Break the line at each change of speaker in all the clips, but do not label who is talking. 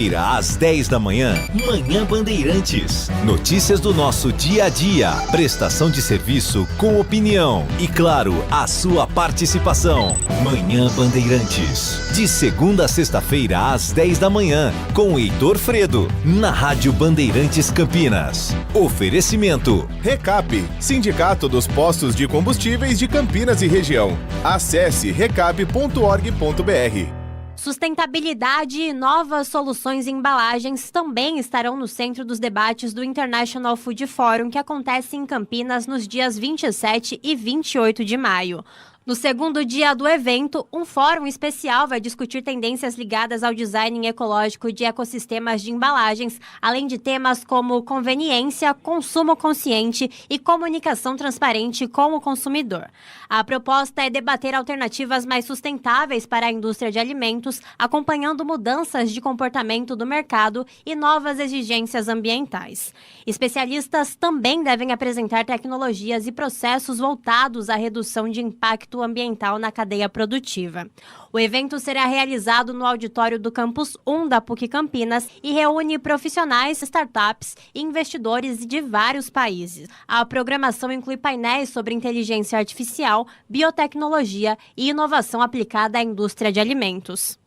Às 10 da manhã, Manhã Bandeirantes. Notícias do nosso dia a dia, prestação de serviço com opinião e, claro, a sua participação. Manhã Bandeirantes. De segunda a sexta-feira, às 10 da manhã, com Heitor Fredo, na Rádio Bandeirantes Campinas. Oferecimento.
Recap, Sindicato dos Postos de Combustíveis de Campinas e Região. Acesse recap.org.br.
Sustentabilidade e novas soluções em embalagens também estarão no centro dos debates do International Food Forum, que acontece em Campinas nos dias 27 e 28 de maio. No segundo dia do evento, um fórum especial vai discutir tendências ligadas ao design ecológico de ecossistemas de embalagens, além de temas como conveniência, consumo consciente e comunicação transparente com o consumidor. A proposta é debater alternativas mais sustentáveis para a indústria de alimentos, acompanhando mudanças de comportamento do mercado e novas exigências ambientais. Especialistas também devem apresentar tecnologias e processos voltados à redução de impacto ambiental na cadeia produtiva. O evento será realizado no auditório do Campus 1 da PUC Campinas e reúne profissionais, startups e investidores de vários países. A programação inclui painéis sobre inteligência artificial, biotecnologia e inovação aplicada à indústria de alimentos.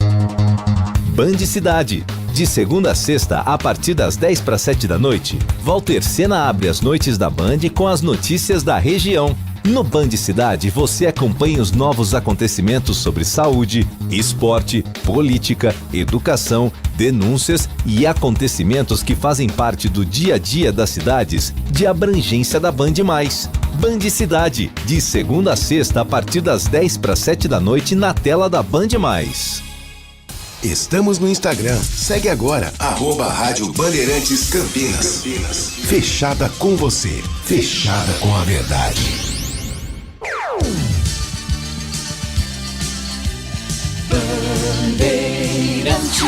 Band Cidade. De segunda a sexta, a partir das 10 para 7 da noite, Walter Sena abre as noites da Band com as notícias da região. No Band Cidade, você acompanha os novos acontecimentos sobre saúde, esporte, política, educação, denúncias e acontecimentos que fazem parte do dia a dia das cidades de abrangência da Band+. Band Cidade, de segunda a sexta, a partir das 10 para 7 da noite, na tela da Band+.
Estamos no Instagram. Segue agora, @Rádio Bandeirantes Campinas. Fechada com você. Fechada com a verdade.
Bandeirantes.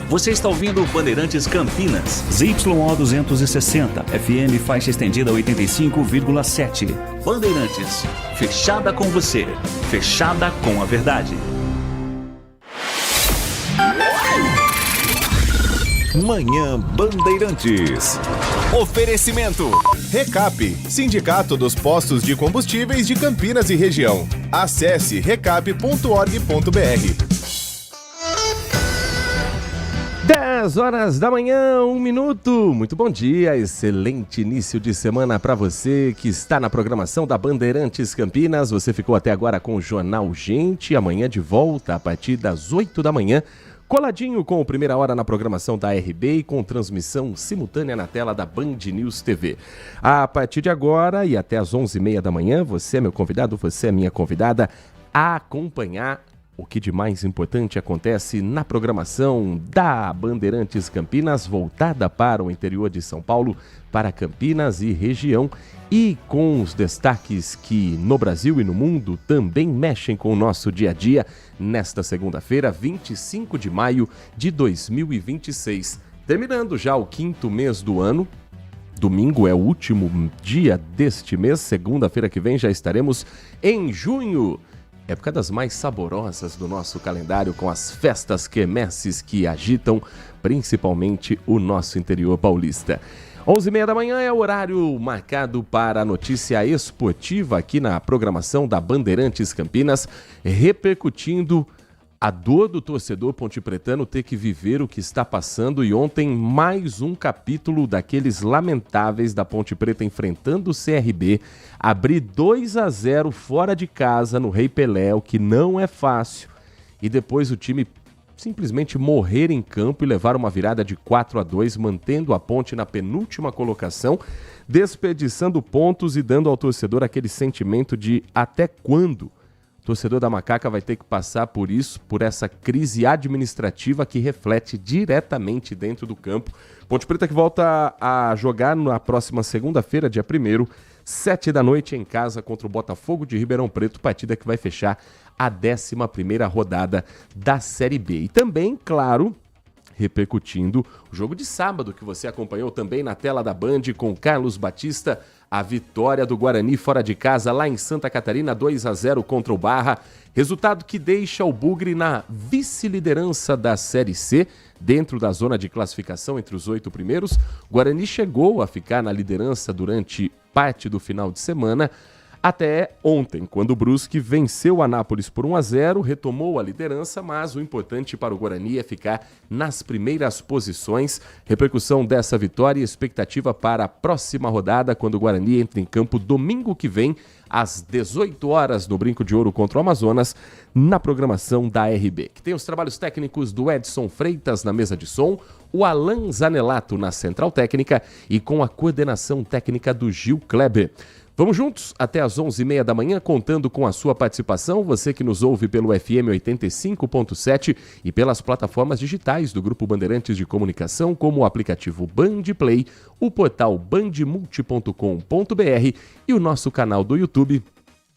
Você está ouvindo Bandeirantes Campinas, ZYO 260, FM faixa estendida 85,7. Bandeirantes, fechada com você, fechada com a verdade.
Manhã Bandeirantes. Oferecimento.
Recap, Sindicato dos Postos de Combustíveis de Campinas e Região. Acesse recap.org.br.
10 horas da manhã, 1 minuto. Muito bom dia, excelente início de semana para você que está na programação da Bandeirantes Campinas. Você ficou até agora com o Jornal Gente, amanhã de volta a partir das 8 da manhã. Coladinho com o Primeira Hora na programação da RB e com transmissão simultânea na tela da Band News TV. A partir de agora e até às 11h30 da manhã, você é meu convidado, você é minha convidada a acompanhar o que de mais importante acontece na programação da Bandeirantes Campinas, voltada para o interior de São Paulo, para Campinas e região, e com os destaques que no Brasil e no mundo também mexem com o nosso dia a dia, nesta segunda-feira, 25 de maio de 2026. Terminando já o 5º mês do ano, domingo é o último dia deste mês, segunda-feira que vem já estaremos em junho. Época das mais saborosas do nosso calendário, com as festas quermesses que agitam principalmente o nosso interior paulista. 11h30 da manhã é o horário marcado para a notícia esportiva aqui na programação da Bandeirantes Campinas, repercutindo a dor do torcedor pontepretano ter que viver o que está passando, e ontem mais um capítulo daqueles lamentáveis da Ponte Preta enfrentando o CRB, abrir 2-0 fora de casa no Rei Pelé, o que não é fácil, e depois o time simplesmente morrer em campo e levar uma virada de 4-2, mantendo a Ponte na penúltima colocação, desperdiçando pontos e dando ao torcedor aquele sentimento de até quando o torcedor da Macaca vai ter que passar por isso, por essa crise administrativa que reflete diretamente dentro do campo. Ponte Preta que volta a jogar na próxima segunda-feira, dia 1º, 7 da noite, em casa contra o Botafogo de Ribeirão Preto, partida que vai fechar a 11ª rodada da Série B. E também, claro, repercutindo o jogo de sábado que você acompanhou também na tela da Band com Carlos Batista, a vitória do Guarani fora de casa lá em Santa Catarina, 2-0 contra o Barra, resultado que deixa o Bugre na vice-liderança da Série C, dentro da zona de classificação entre os 8 primeiros. O Guarani chegou a ficar na liderança durante parte do final de semana, até ontem, quando o Brusque venceu o Anápolis por 1-0, retomou a liderança, mas o importante para o Guarani é ficar nas primeiras posições. Repercussão dessa vitória e expectativa para a próxima rodada, quando o Guarani entra em campo domingo que vem, às 18 horas, no Brinco de Ouro contra o Amazonas, na programação da RB, que tem os trabalhos técnicos do Edson Freitas na mesa de som, o Alan Zanelato na central técnica e com a coordenação técnica do Gil Kleber. Vamos juntos até às 11h30 da manhã, contando com a sua participação, você que nos ouve pelo FM 85.7 e pelas plataformas digitais do Grupo Bandeirantes de Comunicação, como o aplicativo Band Play, o portal bandmulti.com.br e o nosso canal do YouTube,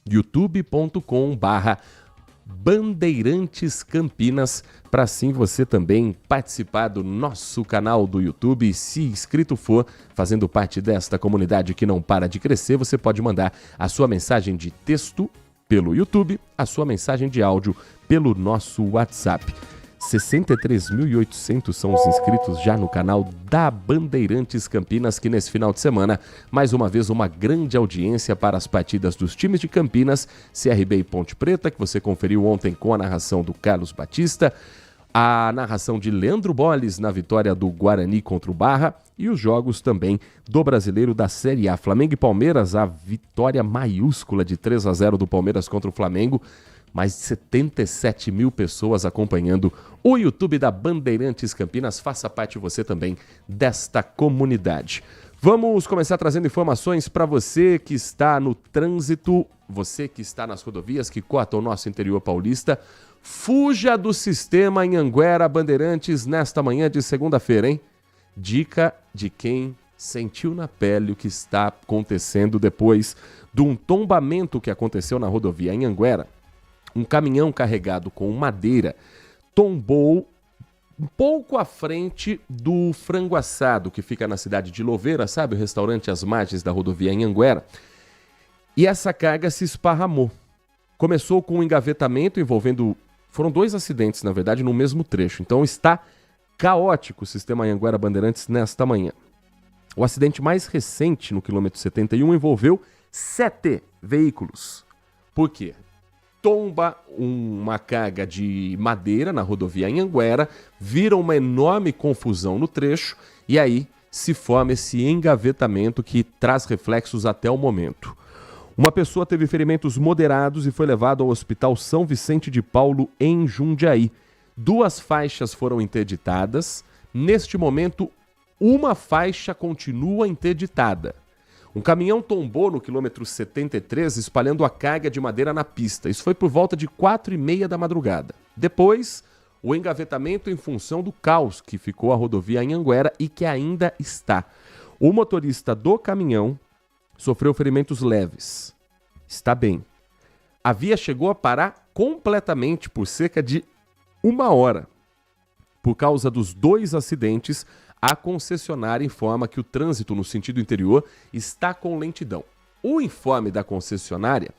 youtube.com/Bandeirantes Campinas, para assim você também participar do nosso canal do YouTube. Se inscrito for, fazendo parte desta comunidade que não para de crescer, você pode mandar a sua mensagem de texto pelo YouTube, a sua mensagem de áudio pelo nosso WhatsApp. 63.800 são os inscritos já no canal da Bandeirantes Campinas, que nesse final de semana, mais uma vez, uma grande audiência para as partidas dos times de Campinas, CRB e Ponte Preta, que você conferiu ontem com a narração do Carlos Batista, a narração de Leandro Bolles na vitória do Guarani contra o Barra e os jogos também do Brasileiro da Série A. Flamengo e Palmeiras, a vitória maiúscula de 3-0 do Palmeiras contra o Flamengo. Mais de 77 mil pessoas acompanhando o YouTube da Bandeirantes Campinas. Faça parte você também desta comunidade. Vamos começar trazendo informações para você que está no trânsito, você que está nas rodovias que cortam o nosso interior paulista. Fuja do sistema Anhanguera Bandeirantes nesta manhã de segunda-feira, hein? Dica de quem sentiu na pele o que está acontecendo depois de um tombamento que aconteceu na rodovia Anhanguera. Um caminhão carregado com madeira tombou um pouco à frente do Frango Assado, que fica na cidade de Louveira, sabe? O restaurante às margens da rodovia Anhanguera. E essa carga se esparramou. Começou com um engavetamento envolvendo... Foram 2 acidentes, na verdade, no mesmo trecho. Então está caótico o sistema Anhanguera Bandeirantes nesta manhã. O acidente mais recente, no quilômetro 71, envolveu 7 veículos. Por quê? Tomba uma carga de madeira na rodovia Anhanguera, vira uma enorme confusão no trecho e aí se forma esse engavetamento que traz reflexos até o momento. Uma pessoa teve ferimentos moderados e foi levado ao Hospital São Vicente de Paulo, em Jundiaí. 2 faixas foram interditadas. Neste momento, uma faixa continua interditada. Um caminhão tombou no quilômetro 73, espalhando a carga de madeira na pista. Isso foi por volta de 4h30 da madrugada. Depois, o engavetamento em função do caos que ficou a rodovia Anhanguera e que ainda está. O motorista do caminhão sofreu ferimentos leves. Está bem. A via chegou a parar completamente por cerca de 1 hora. Por causa dos 2 acidentes, a concessionária informa que o trânsito no sentido interior está com lentidão. O informe da concessionária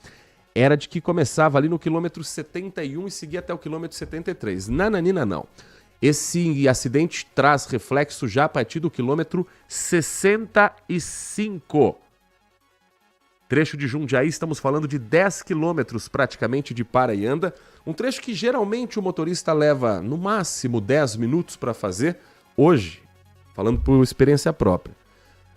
era de que começava ali no quilômetro 71 e seguia até o quilômetro 73. Nananina não. Esse acidente traz reflexo já a partir do quilômetro 65. Trecho de Jundiaí, estamos falando de 10 quilômetros praticamente de para e anda. Um trecho que geralmente o motorista leva no máximo 10 minutos para fazer. Hoje, falando por experiência própria,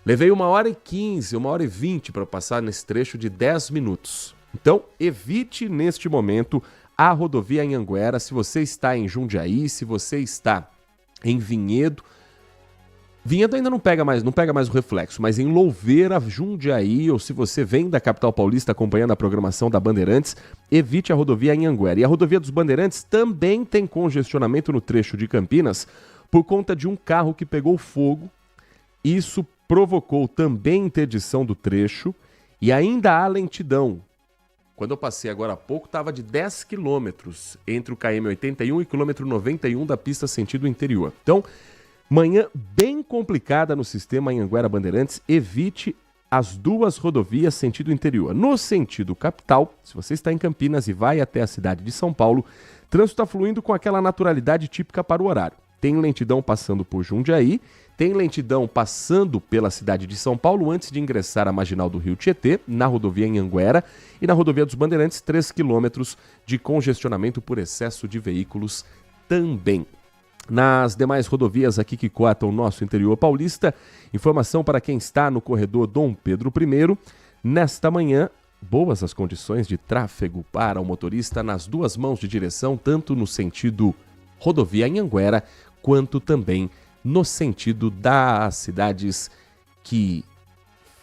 levei 1h15, 1h20 para passar nesse trecho de 10 minutos. Então, evite neste momento a rodovia Anhanguera. Se você está em Jundiaí, se você está em Vinhedo, Vinhedo ainda não pega mais o reflexo, mas em Louveira, Jundiaí, ou se você vem da capital paulista acompanhando a programação da Bandeirantes, evite a rodovia Anhanguera. E a rodovia dos Bandeirantes também tem congestionamento no trecho de Campinas por conta de um carro que pegou fogo. Isso provocou também interdição do trecho e ainda há lentidão Quando eu passei agora há pouco, estava de 10 quilômetros entre o KM81 e o quilômetro 91 da pista sentido interior. Então, manhã bem complicada no sistema Anhanguera-Bandeirantes. Evite as duas rodovias sentido interior. No sentido capital, se você está em Campinas e vai até a cidade de São Paulo, trânsito está fluindo com aquela naturalidade típica para o horário. Tem lentidão passando por Jundiaí, tem lentidão passando pela cidade de São Paulo antes de ingressar à marginal do Rio Tietê, na rodovia Anhanguera, e na rodovia dos Bandeirantes, 3 quilômetros de congestionamento por excesso de veículos também. Nas demais rodovias aqui que cortam o nosso interior paulista, informação para quem está no corredor Dom Pedro I. Nesta manhã, boas as condições de tráfego para o motorista nas duas mãos de direção, tanto no sentido rodovia Anhanguera, quanto também no sentido das cidades que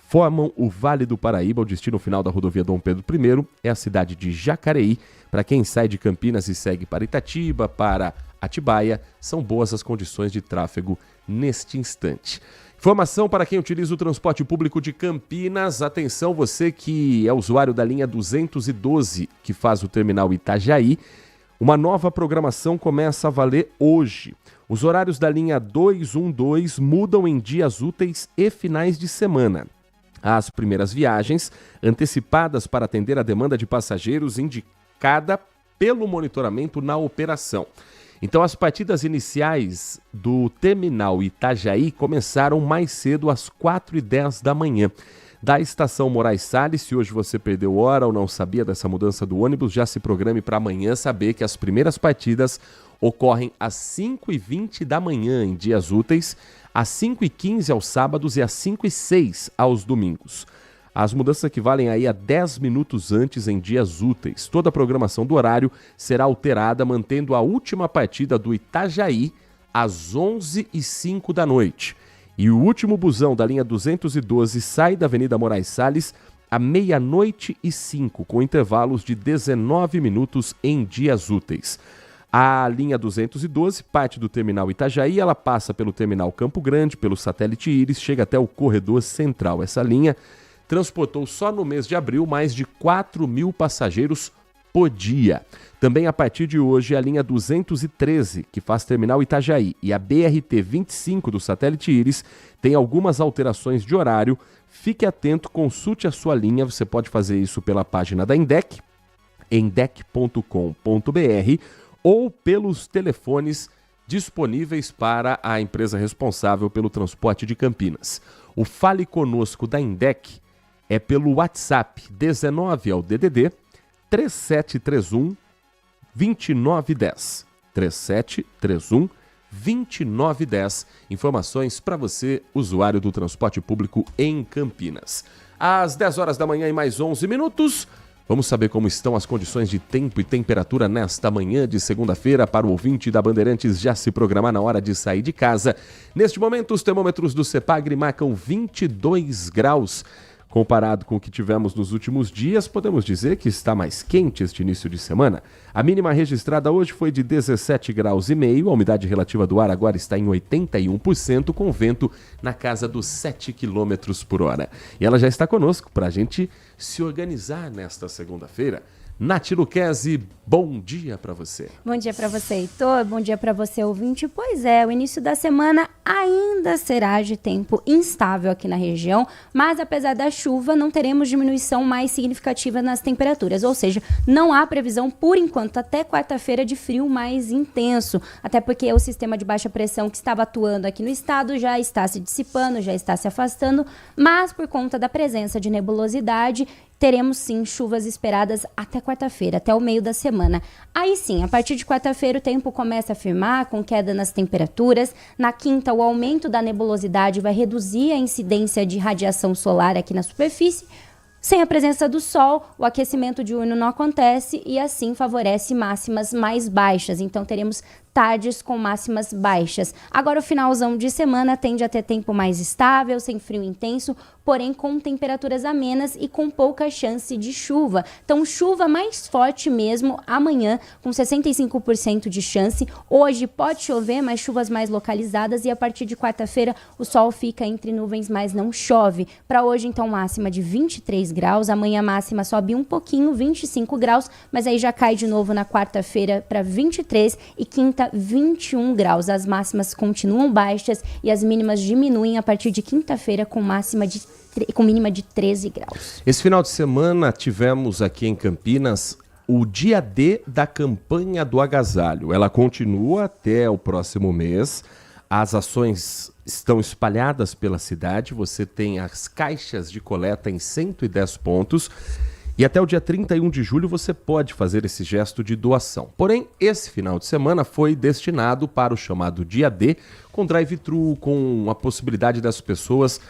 formam o Vale do Paraíba. O destino final da rodovia Dom Pedro I é a cidade de Jacareí. Para quem sai de Campinas e segue para Itatiba, para Atibaia, são boas as condições de tráfego neste instante. Informação para quem utiliza o transporte público de Campinas. Atenção, você que é usuário da linha 212, que faz o terminal Itajaí. Uma nova programação começa a valer hoje. Os horários da linha 212 mudam em dias úteis e finais de semana. As primeiras viagens, antecipadas para atender a demanda de passageiros indicada pelo monitoramento na operação. Então, as partidas iniciais do terminal Itajaí começaram mais cedo, às 4h10 da manhã. Da estação Moraes Salles, se hoje você perdeu hora ou não sabia dessa mudança do ônibus, já se programe para amanhã saber que as primeiras partidas ocorrem às 5h20 da manhã em dias úteis, às 5h15 aos sábados e às 5h06 aos domingos. As mudanças equivalem aí a 10 minutos antes em dias úteis. Toda a programação do horário será alterada, mantendo a última partida do Itajaí às 11h05 da noite. E o último busão da linha 212 sai da Avenida Moraes Salles à 00h05, com intervalos de 19 minutos em dias úteis. A linha 212 parte do terminal Itajaí, ela passa pelo terminal Campo Grande, pelo satélite Íris, chega até o corredor central. Essa linha transportou só no mês de abril mais de 4.000 passageiros por dia. Também a partir de hoje a linha 213, que faz terminal Itajaí, e a BRT 25 do satélite Íris tem algumas alterações de horário. Fique atento, consulte a sua linha, você pode fazer isso pela página da Indec, endec.com.br, ou pelos telefones disponíveis para a empresa responsável pelo transporte de Campinas. O Fale Conosco da Indec é pelo WhatsApp 19 ao DDD 3731 2910. 3731 2910. Informações para você, usuário do transporte público em Campinas. Às 10 horas da manhã e mais 11 minutos, vamos saber como estão as condições de tempo e temperatura nesta manhã de segunda-feira para o ouvinte da Bandeirantes já se programar na hora de sair de casa. Neste momento, os termômetros do CEPAGRE marcam 22 graus. Comparado com o que tivemos nos últimos dias, podemos dizer que está mais quente este início de semana. A mínima registrada hoje foi de 17,5 graus, a umidade relativa do ar agora está em 81%, com vento na casa dos 7 km por hora. E ela já está conosco para a gente se organizar nesta segunda-feira. Nath Luquezzi, bom dia para você.
Bom dia para você, Heitor. Bom dia para você, ouvinte. Pois é, o início da semana ainda será de tempo instável aqui na região, mas apesar da chuva, não teremos diminuição mais significativa nas temperaturas, ou seja, não há previsão, por enquanto, até quarta-feira de frio mais intenso, até porque o sistema de baixa pressão que estava atuando aqui no estado já está se dissipando, já está se afastando, mas por conta da presença de nebulosidade, teremos sim chuvas esperadas até quarta-feira, até o meio da semana. Aí sim, a partir de quarta-feira o tempo começa a firmar, com queda nas temperaturas. Na quinta, o aumento da nebulosidade vai reduzir a incidência de radiação solar aqui na superfície. Sem a presença do sol, o aquecimento diurno não acontece e assim favorece máximas mais baixas. Então teremos tardes com máximas baixas. Agora o finalzão de semana tende a ter tempo mais estável, sem frio intenso, porém com temperaturas amenas e com pouca chance de chuva. Então chuva mais forte mesmo amanhã, com 65% de chance. Hoje pode chover, mas chuvas mais localizadas, e a partir de quarta-feira o sol fica entre nuvens, mas não chove. Para hoje então máxima de 23 graus. Amanhã a máxima sobe um pouquinho, 25 graus, mas aí já cai de novo na quarta-feira para 23 e quinta 21 graus. As máximas continuam baixas e as mínimas diminuem a partir de quinta-feira com mínima de 13 graus.
Esse final de semana tivemos aqui em Campinas o dia D da campanha do agasalho. Ela continua até o próximo mês. As ações estão espalhadas pela cidade. Você tem as caixas de coleta em 110 pontos. E até o dia 31 de julho você pode fazer esse gesto de doação. Porém, esse final de semana foi destinado para o chamado dia D, com drive-thru, com a possibilidade das pessoas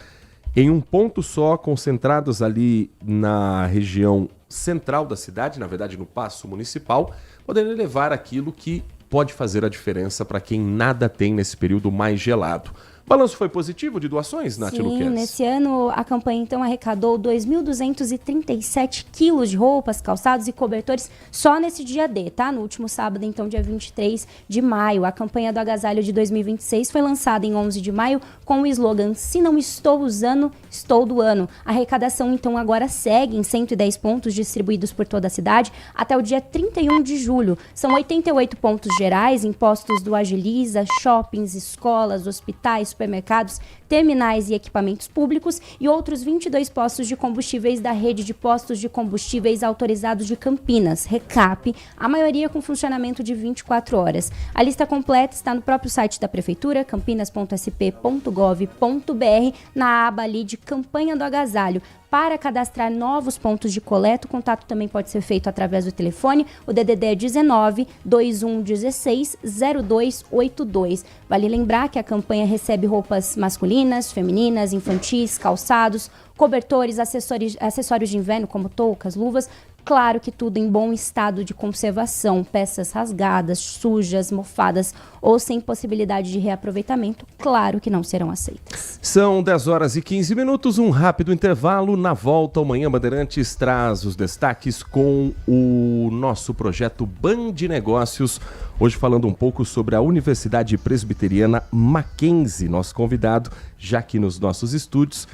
em um ponto só, concentradas ali na região central da cidade, na verdade no Paço Municipal, poderem levar aquilo que pode fazer a diferença para quem nada tem nesse período mais gelado. O balanço foi positivo de doações, Nath Luquez?
Sim, nesse ano a campanha então arrecadou 2.237 quilos de roupas, calçados e cobertores só nesse dia D, tá? No último sábado, então, dia 23 de maio. A campanha do agasalho de 2026 foi lançada em 11 de maio com o slogan "Se não estou usando, estou doando". A arrecadação, então, agora segue em 110 pontos distribuídos por toda a cidade até o dia 31 de julho. São 88 pontos gerais em postos do Agiliza, shoppings, escolas, hospitais, supermercados, terminais e equipamentos públicos e outros 22 postos de combustíveis da rede de postos de combustíveis autorizados de Campinas, RECAP, a maioria com funcionamento de 24 horas. A lista completa está no próprio site da Prefeitura, campinas.sp.gov.br, na aba ali de Campanha do Agasalho. Para cadastrar novos pontos de coleta, o contato também pode ser feito através do telefone. O DDD é 19 2116 0282. Vale lembrar que a campanha recebe roupas masculinas, femininas, infantis, calçados, cobertores, acessórios de inverno como toucas, luvas. Claro que tudo em bom estado de conservação, peças rasgadas, sujas, mofadas ou sem possibilidade de reaproveitamento, claro que não serão aceitas.
São 10 horas e 15 minutos, um rápido intervalo. Na volta, amanhã Bandeirantes traz os destaques com o nosso projeto Band Negócios. Hoje falando um pouco sobre a Universidade Presbiteriana Mackenzie. Nosso convidado, já aqui nos nossos estúdios,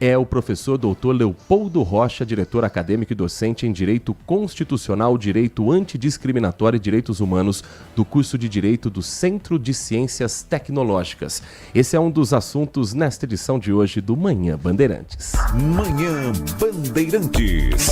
é o professor Dr. Leopoldo Rocha, diretor acadêmico e docente em Direito Constitucional, Direito Antidiscriminatório e Direitos Humanos do curso de Direito do Centro de Ciências Tecnológicas. Esse é um dos assuntos nesta edição de hoje do Manhã Bandeirantes.
Manhã Bandeirantes.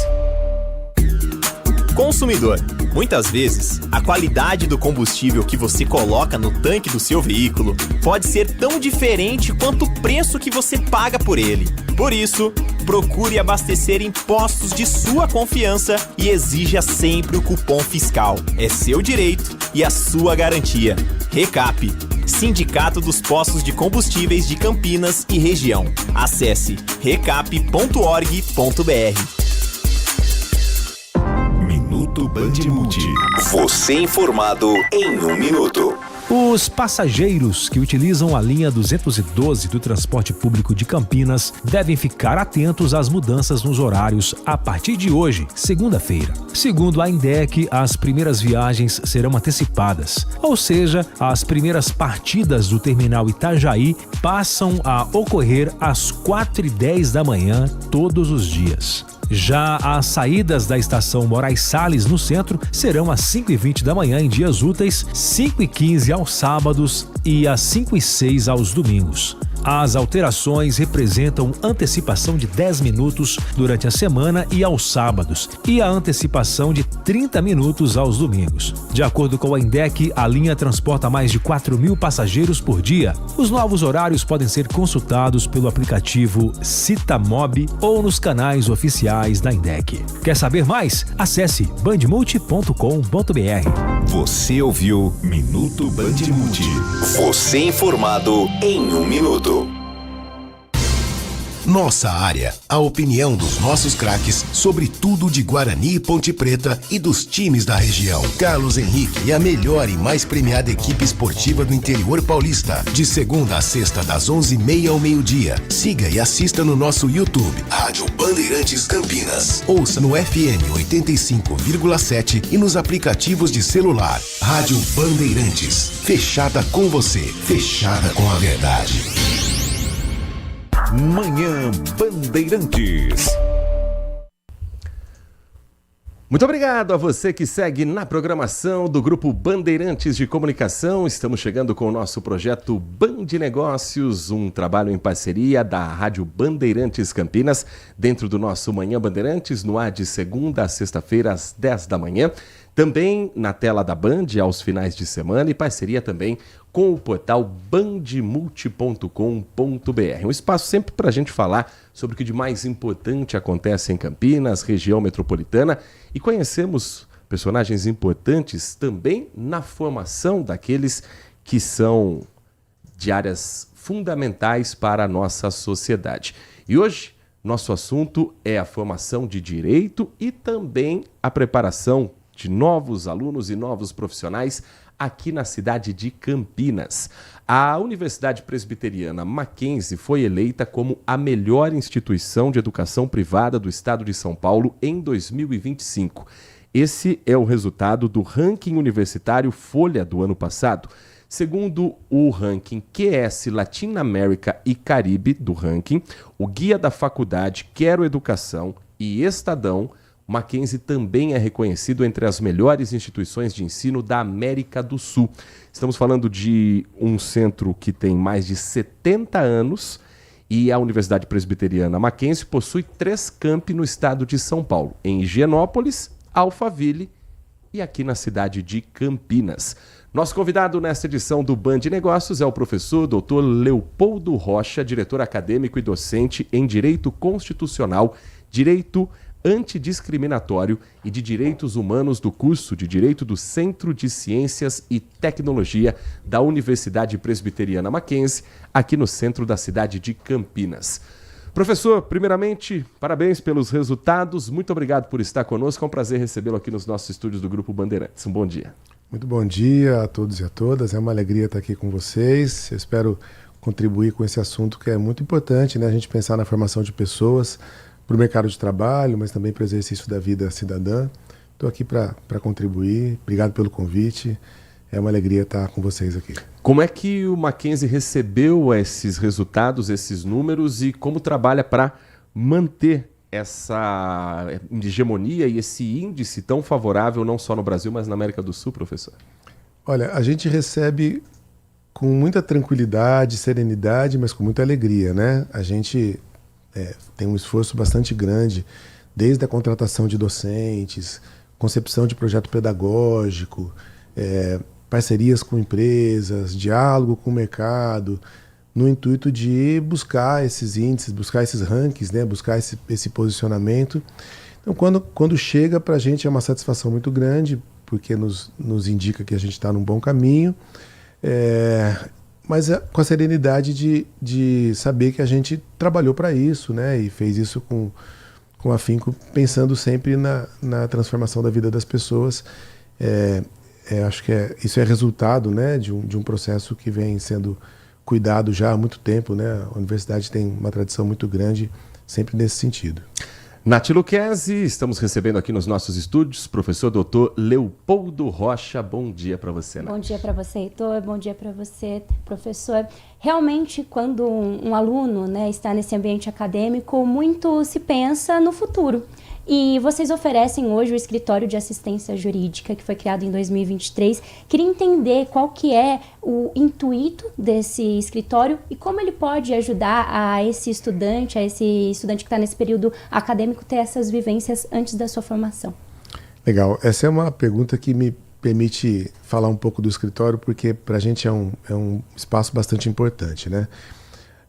Consumidor, muitas vezes, a qualidade do combustível que você coloca no tanque do seu veículo pode ser tão diferente quanto o preço que você paga por ele. Por isso, procure abastecer em postos de sua confiança e exija sempre o cupom fiscal. É seu direito e a sua garantia. RECAP, Sindicato dos Postos de Combustíveis de Campinas e Região. Acesse recap.org.br.
Minuto Band Multi. Você informado em 1 minuto.
Os passageiros que utilizam a linha 212 do transporte público de Campinas devem ficar atentos às mudanças nos horários a partir de hoje, segunda-feira. Segundo a INDEC, as primeiras viagens serão antecipadas, ou seja, as primeiras partidas do terminal Itajaí passam a ocorrer às 4h10 da manhã todos os dias. Já as saídas da estação Moraes Salles no centro serão às 5h20 da manhã em dias úteis, 5h15 aos sábados e às 5h06 aos domingos. As alterações representam antecipação de 10 minutos durante a semana e aos sábados, e a antecipação de 30 minutos aos domingos. De acordo com a INDEC, a linha transporta mais de 4.000 passageiros por dia. Os novos horários podem ser consultados pelo aplicativo Citamob ou nos canais oficiais da INDEC. Quer saber mais? Acesse bandmulti.com.br.
Você ouviu Minuto Band Multi. Você informado em 1 minuto.
Nossa área, a opinião dos nossos craques sobre tudo de Guarani e Ponte Preta e dos times da região. Carlos Henrique e a melhor e mais premiada equipe esportiva do interior paulista. De segunda a sexta, das 11h30 ao meio-dia. Siga e assista no nosso YouTube, Rádio Bandeirantes Campinas. Ouça no FM 85,7 e nos aplicativos de celular. Rádio Bandeirantes. Fechada com você. Fechada com a verdade.
Manhã Bandeirantes.
Muito obrigado a você que segue na programação do Grupo Bandeirantes de Comunicação. Estamos chegando com o nosso projeto Band Negócios, um trabalho em parceria da Rádio Bandeirantes Campinas, dentro do nosso Manhã Bandeirantes, no ar de segunda a sexta-feira, às 10 da manhã. Também na tela da Band, aos finais de semana, e parceria também com o portal bandmulti.com.br. Um espaço sempre para a gente falar sobre o que de mais importante acontece em Campinas, região metropolitana, e conhecemos personagens importantes também na formação daqueles que são de áreas fundamentais para a nossa sociedade. E hoje, nosso assunto é a formação de direito e também a preparação de novos alunos e novos profissionais aqui na cidade de Campinas. A Universidade Presbiteriana Mackenzie foi eleita como a melhor instituição de educação privada do estado de São Paulo em 2025. Esse é o resultado do ranking universitário Folha do ano passado. Segundo o ranking QS Latinoamérica e Caribe do ranking, o Guia da Faculdade Quero Educação e Estadão, Mackenzie também é reconhecido entre as melhores instituições de ensino da América do Sul. Estamos falando de um centro que tem mais de 70 anos e a Universidade Presbiteriana Mackenzie possui 3 campi no estado de São Paulo, em Higienópolis, Alphaville e aqui na cidade de Campinas. Nosso convidado nesta edição do Band Negócios é o professor Dr. Leopoldo Rocha, diretor acadêmico e docente em Direito Constitucional, Direito Antidiscriminatório e de Direitos Humanos do curso de Direito do Centro de Ciências e Tecnologia da Universidade Presbiteriana Mackenzie, aqui no centro da cidade de Campinas. Professor, primeiramente, parabéns pelos resultados. Muito obrigado por estar conosco. É um prazer recebê-lo aqui nos nossos estúdios do Grupo Bandeirantes. Um bom dia.
Muito bom dia a todos e a todas. É uma alegria estar aqui com vocês. Eu espero contribuir com esse assunto que é muito importante, né? A gente pensar na formação de pessoas para o mercado de trabalho, mas também para o exercício da vida cidadã. Estou aqui para contribuir. Obrigado pelo convite. É uma alegria estar com vocês aqui.
Como é que o Mackenzie recebeu esses resultados, esses números, e como trabalha para manter essa hegemonia e esse índice tão favorável não só no Brasil, mas na América do Sul, professor?
Olha, a gente recebe com muita tranquilidade, serenidade, mas com muita alegria, né? A gente tem um esforço bastante grande, desde a contratação de docentes, concepção de projeto pedagógico, parcerias com empresas, diálogo com o mercado, no intuito de buscar esses índices, buscar esses rankings, né? Buscar esse posicionamento. Então, quando chega para a gente é uma satisfação muito grande, porque nos indica que a gente está num bom caminho, mas com a serenidade de saber que a gente trabalhou para isso, né? E fez isso com afinco, pensando sempre na transformação da vida das pessoas. Acho que isso é resultado, né, de um processo que vem sendo cuidado já há muito tempo, né? A universidade tem uma tradição muito grande sempre nesse sentido.
Nath Luquezzi, estamos recebendo aqui nos nossos estúdios professor Dr. Leopoldo Rocha. Bom dia para você, Nath.
Bom dia para você, Heitor. Bom dia para você, professor. Realmente, quando um aluno, né, está nesse ambiente acadêmico, muito se pensa no futuro. E vocês oferecem hoje o Escritório de Assistência Jurídica, que foi criado em 2023. Queria entender qual que é o intuito desse escritório e como ele pode ajudar a esse estudante que está nesse período acadêmico, ter essas vivências antes da sua formação.
Legal. Essa é uma pergunta que me permite falar um pouco do escritório, porque para a gente é um espaço bastante importante, né?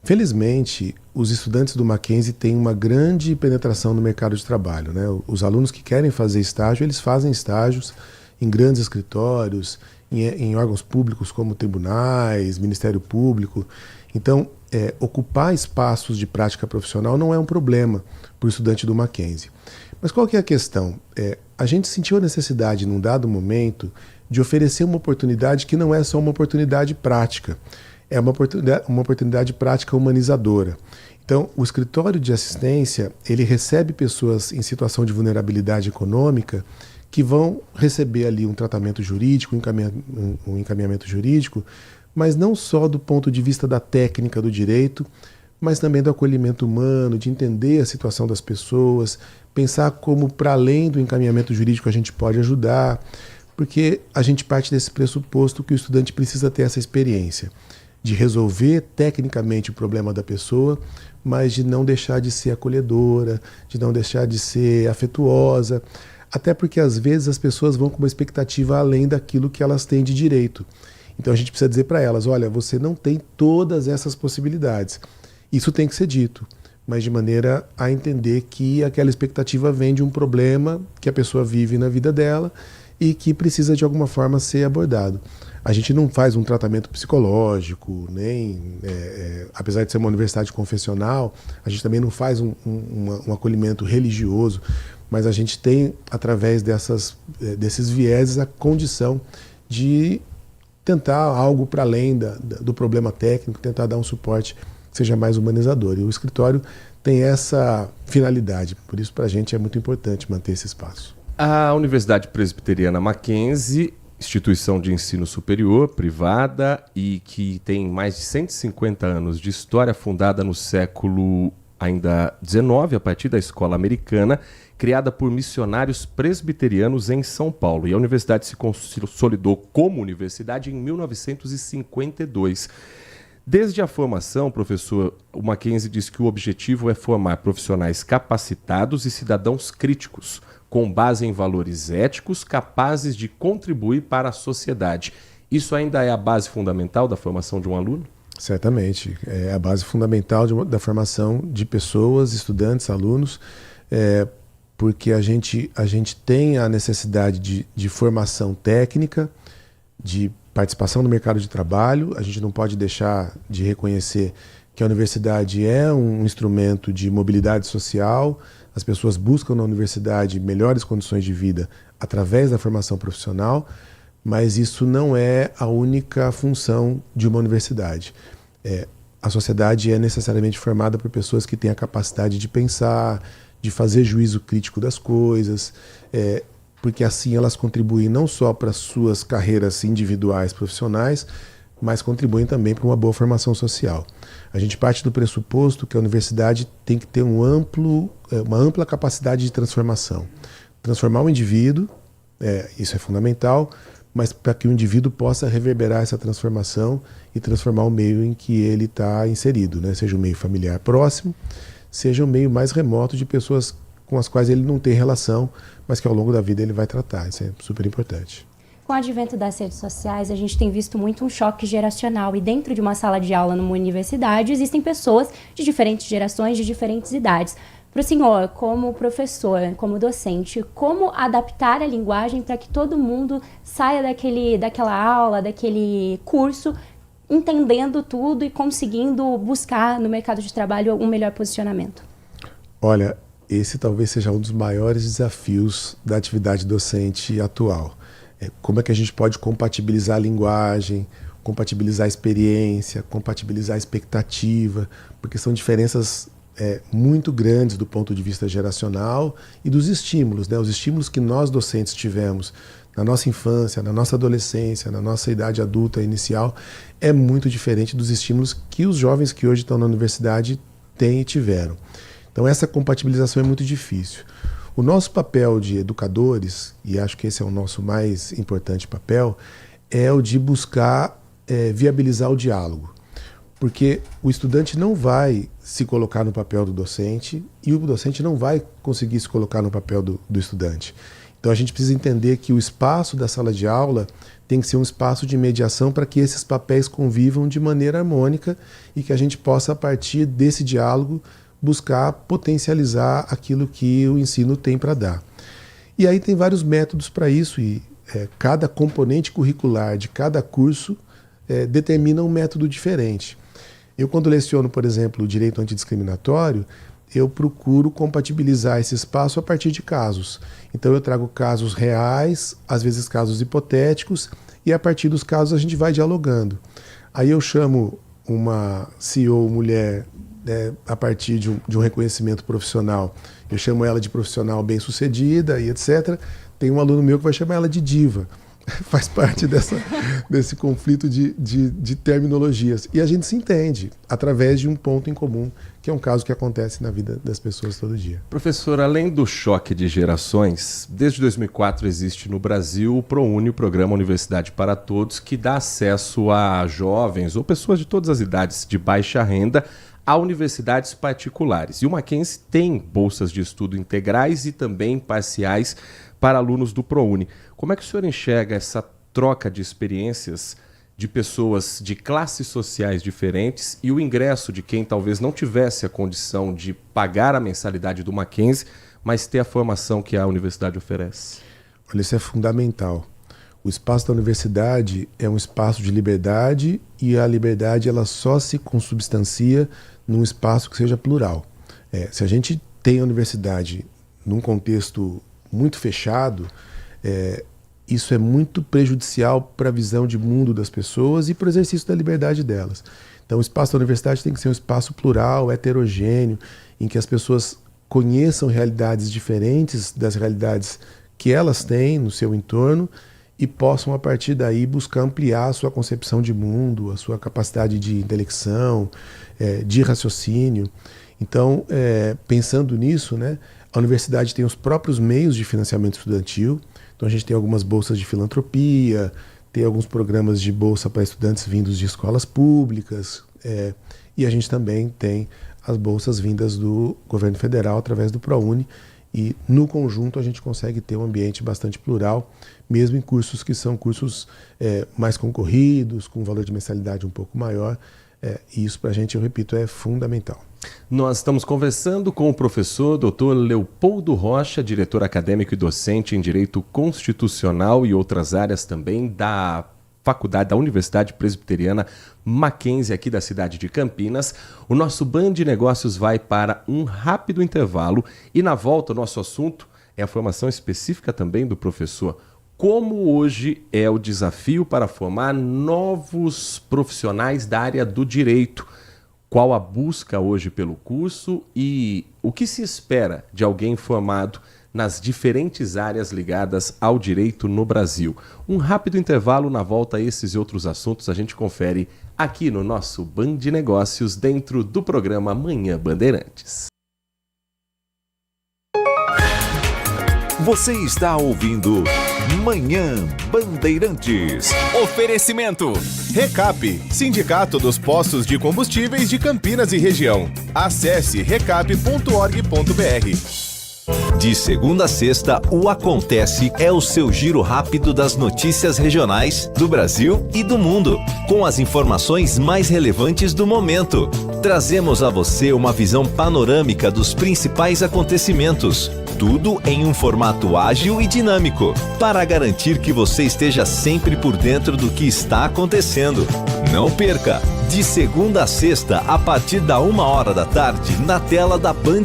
Felizmente, os estudantes do Mackenzie têm uma grande penetração no mercado de trabalho, né? Os alunos que querem fazer estágio, eles fazem estágios em grandes escritórios, em órgãos públicos como tribunais, Ministério Público. Então, ocupar espaços de prática profissional não é um problema para o estudante do Mackenzie. Mas qual que é a questão? A gente sentiu a necessidade, num dado momento, de oferecer uma oportunidade que não é só uma oportunidade prática. É uma oportunidade prática humanizadora. Então, o escritório de assistência, ele recebe pessoas em situação de vulnerabilidade econômica que vão receber ali um tratamento jurídico, um encaminhamento jurídico, mas não só do ponto de vista da técnica do direito, mas também do acolhimento humano, de entender a situação das pessoas, pensar como, para além do encaminhamento jurídico, a gente pode ajudar, porque a gente parte desse pressuposto que o estudante precisa ter essa experiência de resolver tecnicamente o problema da pessoa, mas de não deixar de ser acolhedora, de não deixar de ser afetuosa, até porque às vezes as pessoas vão com uma expectativa além daquilo que elas têm de direito. Então a gente precisa dizer para elas, olha, você não tem todas essas possibilidades. Isso tem que ser dito, mas de maneira a entender que aquela expectativa vem de um problema que a pessoa vive na vida dela e que precisa de alguma forma ser abordado. A gente não faz um tratamento psicológico, nem, apesar de ser uma universidade confessional, a gente também não faz um acolhimento religioso, mas a gente tem, através desses vieses, a condição de tentar algo para além do problema técnico, tentar dar um suporte que seja mais humanizador. E o escritório tem essa finalidade, por isso para a gente é muito importante manter esse espaço.
A Universidade Presbiteriana Mackenzie, instituição de ensino superior, privada e que tem mais de 150 anos de história, fundada no século ainda XIX, a partir da escola americana, criada por missionários presbiterianos em São Paulo. E a universidade se consolidou como universidade em 1952. Desde a formação, professor, o Mackenzie diz que o objetivo é formar profissionais capacitados e cidadãos críticos, com base em valores éticos, capazes de contribuir para a sociedade. Isso ainda é a base fundamental da formação de um aluno?
Certamente. É a base fundamental da formação de pessoas, estudantes, alunos, porque a gente tem a necessidade de formação técnica, de participação no mercado de trabalho. A gente não pode deixar de reconhecer que a universidade é um instrumento de mobilidade social. As pessoas buscam na universidade melhores condições de vida através da formação profissional, mas isso não é a única função de uma universidade. A sociedade é necessariamente formada por pessoas que têm a capacidade de pensar, de fazer juízo crítico das coisas, porque assim elas contribuem não só para suas carreiras individuais, profissionais, mas contribuem também para uma boa formação social. A gente parte do pressuposto que a universidade tem que ter uma ampla capacidade de transformação. Transformar o indivíduo, isso é fundamental, mas para que o indivíduo possa reverberar essa transformação e transformar o meio em que ele está inserido, né? Seja um meio familiar próximo, seja um meio mais remoto de pessoas com as quais ele não tem relação, mas que ao longo da vida ele vai tratar. Isso é super importante.
Com o advento das redes sociais, a gente tem visto muito um choque geracional e dentro de uma sala de aula numa universidade existem pessoas de diferentes gerações, de diferentes idades. Para o senhor, como professor, como docente, como adaptar a linguagem para que todo mundo saia daquela aula, daquele curso, entendendo tudo e conseguindo buscar no mercado de trabalho um melhor posicionamento?
Olha, esse talvez seja um dos maiores desafios da atividade docente atual. Como é que a gente pode compatibilizar a linguagem, compatibilizar a experiência, compatibilizar a expectativa, porque são diferenças muito grandes do ponto de vista geracional e dos estímulos, né? Os estímulos que nós docentes tivemos na nossa infância, na nossa adolescência, na nossa idade adulta inicial, é muito diferente dos estímulos que os jovens que hoje estão na universidade têm e tiveram. Então essa compatibilização é muito difícil. O nosso papel de educadores, e acho que esse é o nosso mais importante papel, é o de buscar viabilizar o diálogo. Porque o estudante não vai se colocar no papel do docente e o docente não vai conseguir se colocar no papel do estudante. Então a gente precisa entender que o espaço da sala de aula tem que ser um espaço de mediação para que esses papéis convivam de maneira harmônica e que a gente possa, a partir desse diálogo, buscar potencializar aquilo que o ensino tem para dar. E aí tem vários métodos para isso e cada componente curricular de cada curso determina um método diferente. Eu, quando leciono, por exemplo, o direito antidiscriminatório, eu procuro compatibilizar esse espaço a partir de casos. Então eu trago casos reais, às vezes casos hipotéticos, e a partir dos casos a gente vai dialogando. Aí eu chamo uma CEO mulher a partir de um reconhecimento profissional. Eu chamo ela de profissional bem-sucedida e etc. Tem um aluno meu que vai chamar ela de diva. faz parte desse conflito de terminologias. E a gente se entende através de um ponto em comum, que é um caso que acontece na vida das pessoas todo dia.
Professor, além do choque de gerações, desde 2004 existe no Brasil o ProUni, o Programa Universidade para Todos, que dá acesso a jovens ou pessoas de todas as idades de baixa renda a universidades particulares. E o Mackenzie tem bolsas de estudo integrais e também parciais para alunos do ProUni. Como é que o senhor enxerga essa troca de experiências de pessoas de classes sociais diferentes e o ingresso de quem talvez não tivesse a condição de pagar a mensalidade do Mackenzie, mas ter a formação que a universidade oferece?
Olha, isso é fundamental. O espaço da universidade é um espaço de liberdade e a liberdade ela só se consubstancia num espaço que seja plural. Se a gente tem a universidade num contexto muito fechado, isso é muito prejudicial para a visão de mundo das pessoas e para o exercício da liberdade delas. Então o espaço da universidade tem que ser um espaço plural, heterogêneo, em que as pessoas conheçam realidades diferentes das realidades que elas têm no seu entorno e possam, a partir daí, buscar ampliar a sua concepção de mundo, a sua capacidade de intelecção, de raciocínio. Então, pensando nisso, né, a universidade tem os próprios meios de financiamento estudantil. Então, a gente tem algumas bolsas de filantropia, tem alguns programas de bolsa para estudantes vindos de escolas públicas, e a gente também tem as bolsas vindas do governo federal através do ProUni. E, no conjunto, a gente consegue ter um ambiente bastante plural, mesmo em cursos que são cursos mais concorridos, com um valor de mensalidade um pouco maior. E isso, para a gente, eu repito, é fundamental.
Nós estamos conversando com o professor Dr. Leopoldo Rocha, diretor acadêmico e docente em Direito Constitucional e outras áreas também da Faculdade da Universidade Presbiteriana Mackenzie, aqui da cidade de Campinas. O nosso Band de Negócios vai para um rápido intervalo e na volta o nosso assunto é a formação específica também do professor. Como hoje é o desafio para formar novos profissionais da área do direito? Qual a busca hoje pelo curso e o que se espera de alguém formado nas diferentes áreas ligadas ao direito no Brasil? Um rápido intervalo, na volta a esses e outros assuntos a gente confere aqui no nosso Band de Negócios, dentro do programa Manhã Bandeirantes.
Você está ouvindo Manhã Bandeirantes.
Oferecimento Recap, Sindicato dos Postos de Combustíveis de Campinas e Região. Acesse recap.org.br.
De segunda a sexta, o Acontece é o seu giro rápido das notícias regionais do Brasil e do mundo, com as informações mais relevantes do momento. Trazemos a você uma visão panorâmica dos principais acontecimentos, tudo em um formato ágil e dinâmico, para garantir que você esteja sempre por dentro do que está acontecendo. Não perca! De segunda a sexta, a partir da 1h da tarde, na tela da Band+.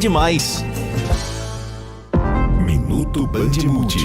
Minuto Band Multi.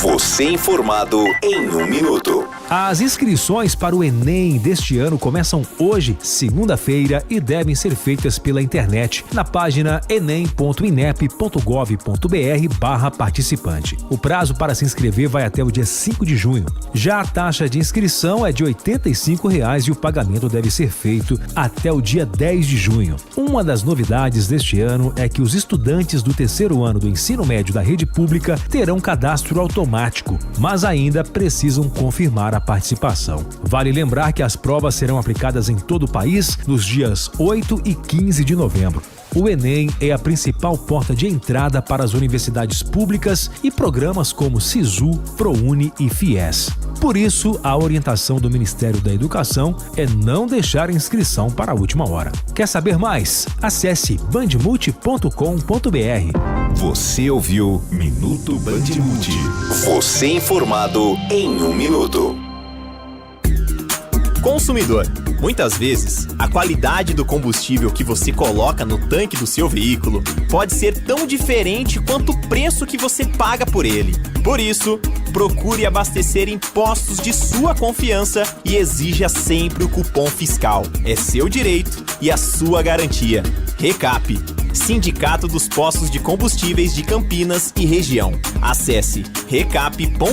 Você informado em 1 minuto.
As inscrições para o Enem deste ano começam hoje, segunda-feira, e devem ser feitas pela internet na página enem.inep.gov.br/participante. O prazo para se inscrever vai até o dia 5 de junho. Já a taxa de inscrição é de R$ 85,00 e o pagamento deve ser feito até o dia 10 de junho. Uma das novidades deste ano é que os estudantes do terceiro ano do ensino médio da rede pública terão cadastro automático, mas ainda precisam confirmar a participação. Vale lembrar que as provas serão aplicadas em todo o país nos dias 8 e 15 de novembro. O Enem é a principal porta de entrada para as universidades públicas e programas como SISU, ProUni e FIES. Por isso, a orientação do Ministério da Educação é não deixar a inscrição para a última hora. Quer saber mais? Acesse bandmulti.com.br.
Você ouviu Minuto Band Multi. Você informado em 1 minuto.
Consumidor, muitas vezes, a qualidade do combustível que você coloca no tanque do seu veículo pode ser tão diferente quanto o preço que você paga por ele. Por isso, procure abastecer em postos de sua confiança e exija sempre o cupom fiscal. É seu direito e a sua garantia. Recap, Sindicato dos Postos de Combustíveis de Campinas e Região. Acesse recap.org.br.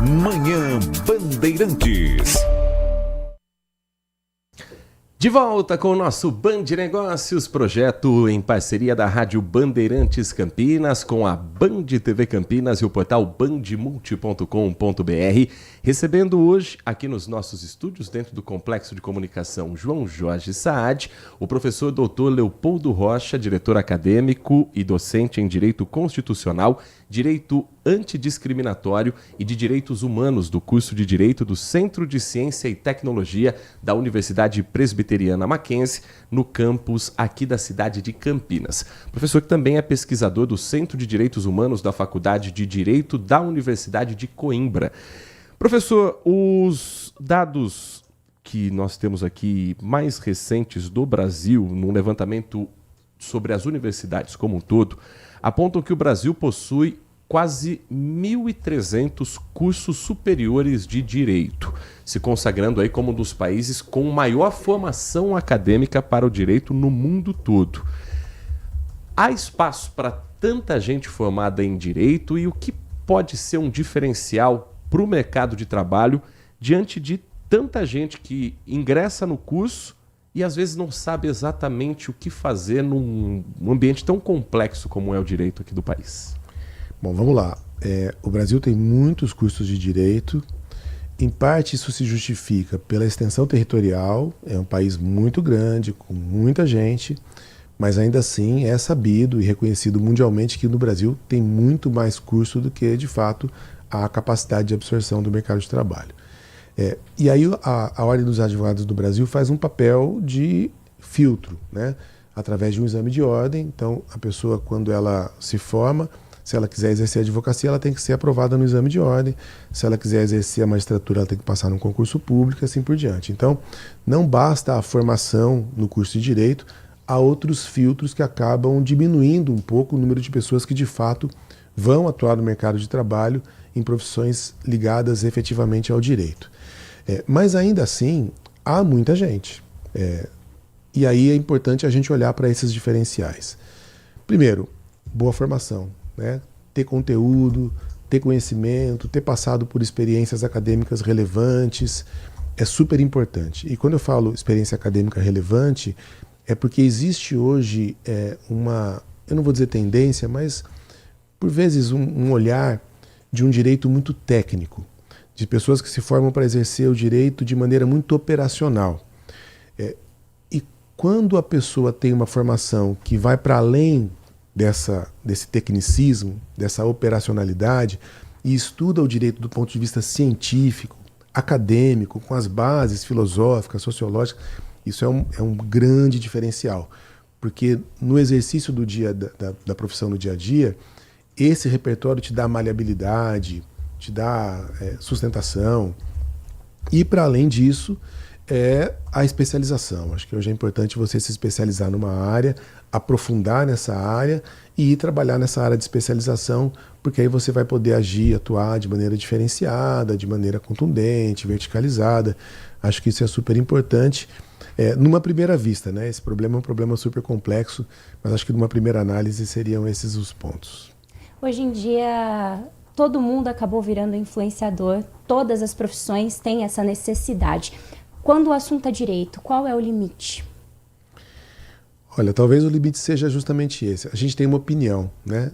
Manhã Bandeirantes.
De volta com o nosso Band Negócios, projeto em parceria da Rádio Bandeirantes Campinas, com a Band TV Campinas e o portal bandmulti.com.br, recebendo hoje, aqui nos nossos estúdios, dentro do Complexo de Comunicação João Jorge Saad, o professor Dr. Leopoldo Rocha, diretor acadêmico e docente em Direito Constitucional, Direito Antidiscriminatório e de Direitos Humanos do curso de Direito do Centro de Ciência e Tecnologia da Universidade Presbiteriana Mackenzie, no campus aqui da cidade de Campinas. Professor que também é pesquisador do Centro de Direitos Humanos da Faculdade de Direito da Universidade de Coimbra. Professor, os dados que nós temos aqui mais recentes do Brasil, num levantamento sobre as universidades como um todo, apontam que o Brasil possui quase 1.300 cursos superiores de direito, se consagrando aí como um dos países com maior formação acadêmica para o direito no mundo todo. Há espaço para tanta gente formada em direito e o que pode ser um diferencial para o mercado de trabalho diante de tanta gente que ingressa no curso e às vezes não sabe exatamente o que fazer num ambiente tão complexo como é o direito aqui do país?
Bom, vamos lá. O Brasil tem muitos cursos de direito. Em parte isso se justifica pela extensão territorial. É um país muito grande, com muita gente, mas ainda assim é sabido e reconhecido mundialmente que no Brasil tem muito mais curso do que, de fato, a capacidade de absorção do mercado de trabalho. E aí a Ordem dos Advogados do Brasil faz um papel de filtro, né? Através de um exame de ordem. Então, a pessoa, quando ela se forma, se ela quiser exercer a advocacia, ela tem que ser aprovada no exame de ordem. Se ela quiser exercer a magistratura, ela tem que passar num concurso público e assim por diante. Então, não basta a formação no curso de Direito, há outros filtros que acabam diminuindo um pouco o número de pessoas que, de fato, vão atuar no mercado de trabalho em profissões ligadas efetivamente ao direito. Mas ainda assim, há muita gente. E aí é importante a gente olhar para esses diferenciais. Primeiro, boa formação, né? Ter conteúdo, ter conhecimento, ter passado por experiências acadêmicas relevantes é super importante. E quando eu falo experiência acadêmica relevante, é porque existe hoje eu não vou dizer tendência, mas por vezes um olhar de um direito muito técnico, de pessoas que se formam para exercer o direito de maneira muito operacional. E quando a pessoa tem uma formação que vai para além desse tecnicismo, dessa operacionalidade, e estuda o direito do ponto de vista científico, acadêmico, com as bases filosóficas, sociológicas, isso é um grande diferencial. Porque no exercício do da profissão no dia a dia, esse repertório te dá maleabilidade, te dá sustentação. E, para além disso, a especialização. Acho que hoje é importante você se especializar numa área, aprofundar nessa área e ir trabalhar nessa área de especialização, porque aí você vai poder agir, atuar de maneira diferenciada, de maneira contundente, verticalizada. Acho que isso é super importante. Numa primeira vista, né? Esse problema é um problema super complexo, mas acho que numa primeira análise seriam esses os pontos.
Hoje em dia, todo mundo acabou virando influenciador, todas as profissões têm essa necessidade. Quando o assunto é direito, qual é o limite?
Olha, talvez o limite seja justamente esse. A gente tem uma opinião, né?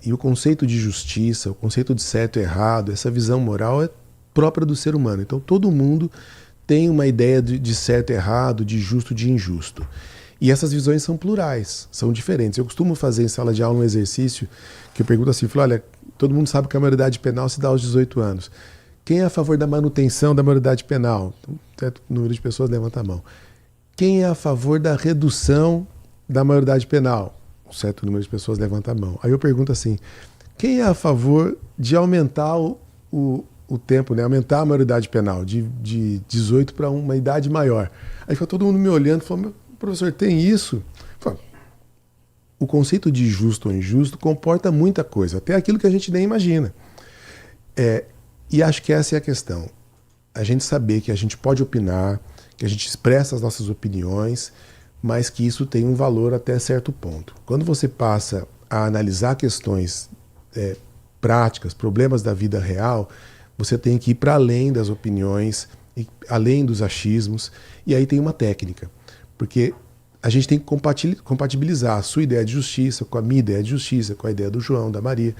E o conceito de justiça, o conceito de certo e errado, essa visão moral é própria do ser humano. Então todo mundo tem uma ideia de certo e errado, de justo e de injusto. E essas visões são plurais, são diferentes. Eu costumo fazer em sala de aula um exercício que eu pergunto assim, olha, todo mundo sabe que a maioridade penal se dá aos 18 anos. Quem é a favor da manutenção da maioridade penal? Um certo número de pessoas levanta a mão. Quem é a favor da redução da maioridade penal? Um certo número de pessoas levanta a mão. Aí eu pergunto assim, quem é a favor de aumentar o tempo, né? Aumentar a maioridade penal de 18 para uma idade maior? Aí fica todo mundo me olhando e falando, professor, tem isso? Falo, o conceito de justo ou injusto comporta muita coisa, até aquilo que a gente nem imagina. E acho que essa é a questão. A gente saber que a gente pode opinar, que a gente expressa as nossas opiniões, mas que isso tem um valor até certo ponto. Quando você passa a analisar questões práticas, problemas da vida real, você tem que ir para além das opiniões, além dos achismos, e aí tem uma técnica, porque a gente tem que compatibilizar a sua ideia de justiça com a minha ideia de justiça, com a ideia do João, da Maria.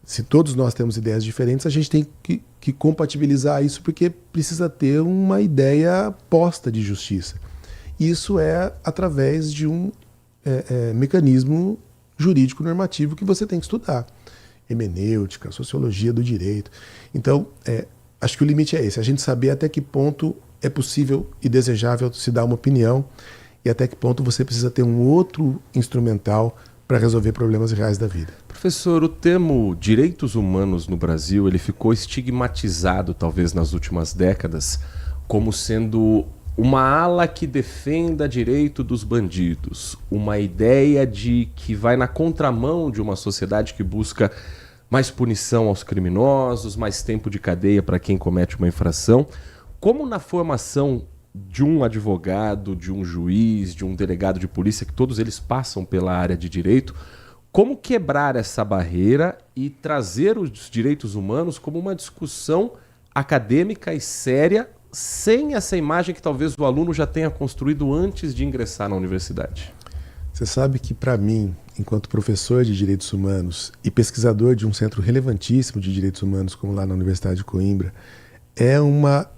Se todos nós temos ideias diferentes, a gente tem que compatibilizar isso, porque precisa ter uma ideia posta de justiça. Isso é através de um mecanismo jurídico normativo que você tem que estudar. Hermenêutica, sociologia do direito. Então, acho que o limite é esse, a gente saber até que ponto é possível e desejável se dar uma opinião e até que ponto você precisa ter um outro instrumental para resolver problemas reais da vida.
Professor, o termo direitos humanos no Brasil, ele ficou estigmatizado talvez nas últimas décadas como sendo uma ala que defenda direito dos bandidos, uma ideia de que vai na contramão de uma sociedade que busca mais punição aos criminosos, mais tempo de cadeia para quem comete uma infração. Como na formação de um advogado, de um juiz, de um delegado de polícia, que todos eles passam pela área de direito, como quebrar essa barreira e trazer os direitos humanos como uma discussão acadêmica e séria, sem essa imagem que talvez o aluno já tenha construído antes de ingressar na universidade?
Você sabe que, para mim, enquanto professor de direitos humanos e pesquisador de um centro relevantíssimo de direitos humanos, como lá na Universidade de Coimbra, é uma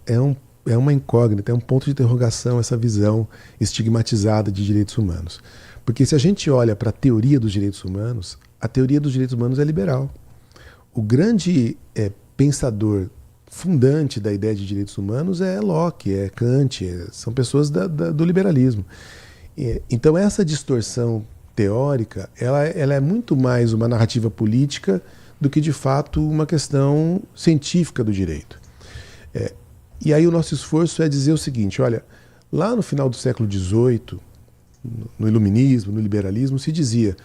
incógnita, é um ponto de interrogação essa visão estigmatizada de direitos humanos. Porque se a gente olha para a teoria dos direitos humanos, a teoria dos direitos humanos é liberal. O grande pensador fundante da ideia de direitos humanos é Locke, é Kant, são pessoas do liberalismo. Então essa distorção teórica, ela é muito mais uma narrativa política do que de fato uma questão científica do direito. E aí o nosso esforço é dizer o seguinte, olha, lá no final do século XVIII, no iluminismo, no liberalismo, se dizia,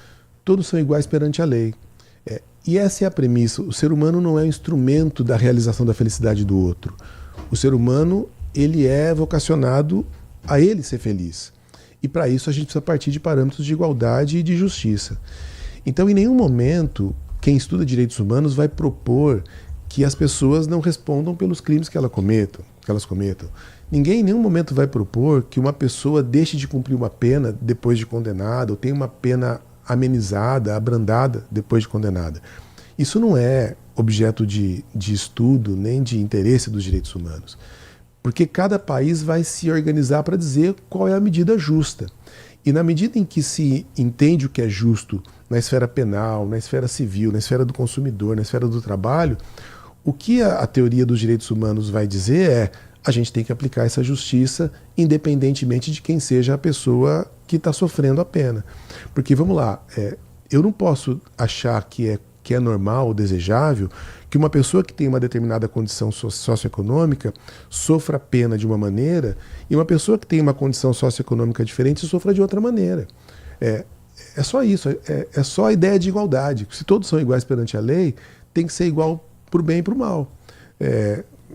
todos são iguais perante a lei. E essa é a premissa, o ser humano não é um instrumento da realização da felicidade do outro. O ser humano, ele é vocacionado a ele ser feliz. E para isso a gente precisa partir de parâmetros de igualdade e de justiça. Então, em nenhum momento, quem estuda direitos humanos vai propor que as pessoas não respondam pelos crimes que elas cometam. Ninguém em nenhum momento vai propor que uma pessoa deixe de cumprir uma pena depois de condenada, ou tenha uma pena amenizada, abrandada depois de condenada. Isso não é objeto de estudo nem de interesse dos direitos humanos. Porque cada país vai se organizar para dizer qual é a medida justa. E na medida em que se entende o que é justo na esfera penal, na esfera civil, na esfera do consumidor, na esfera do trabalho, o que a teoria dos direitos humanos vai dizer é a gente tem que aplicar essa justiça independentemente de quem seja a pessoa que está sofrendo a pena. Porque, vamos lá, eu não posso achar que é normal ou desejável que uma pessoa que tem uma determinada condição socioeconômica sofra pena de uma maneira e uma pessoa que tem uma condição socioeconômica diferente sofra de outra maneira. É só isso, é só a ideia de igualdade. Se todos são iguais perante a lei, tem que ser igual para o bem e para o mal,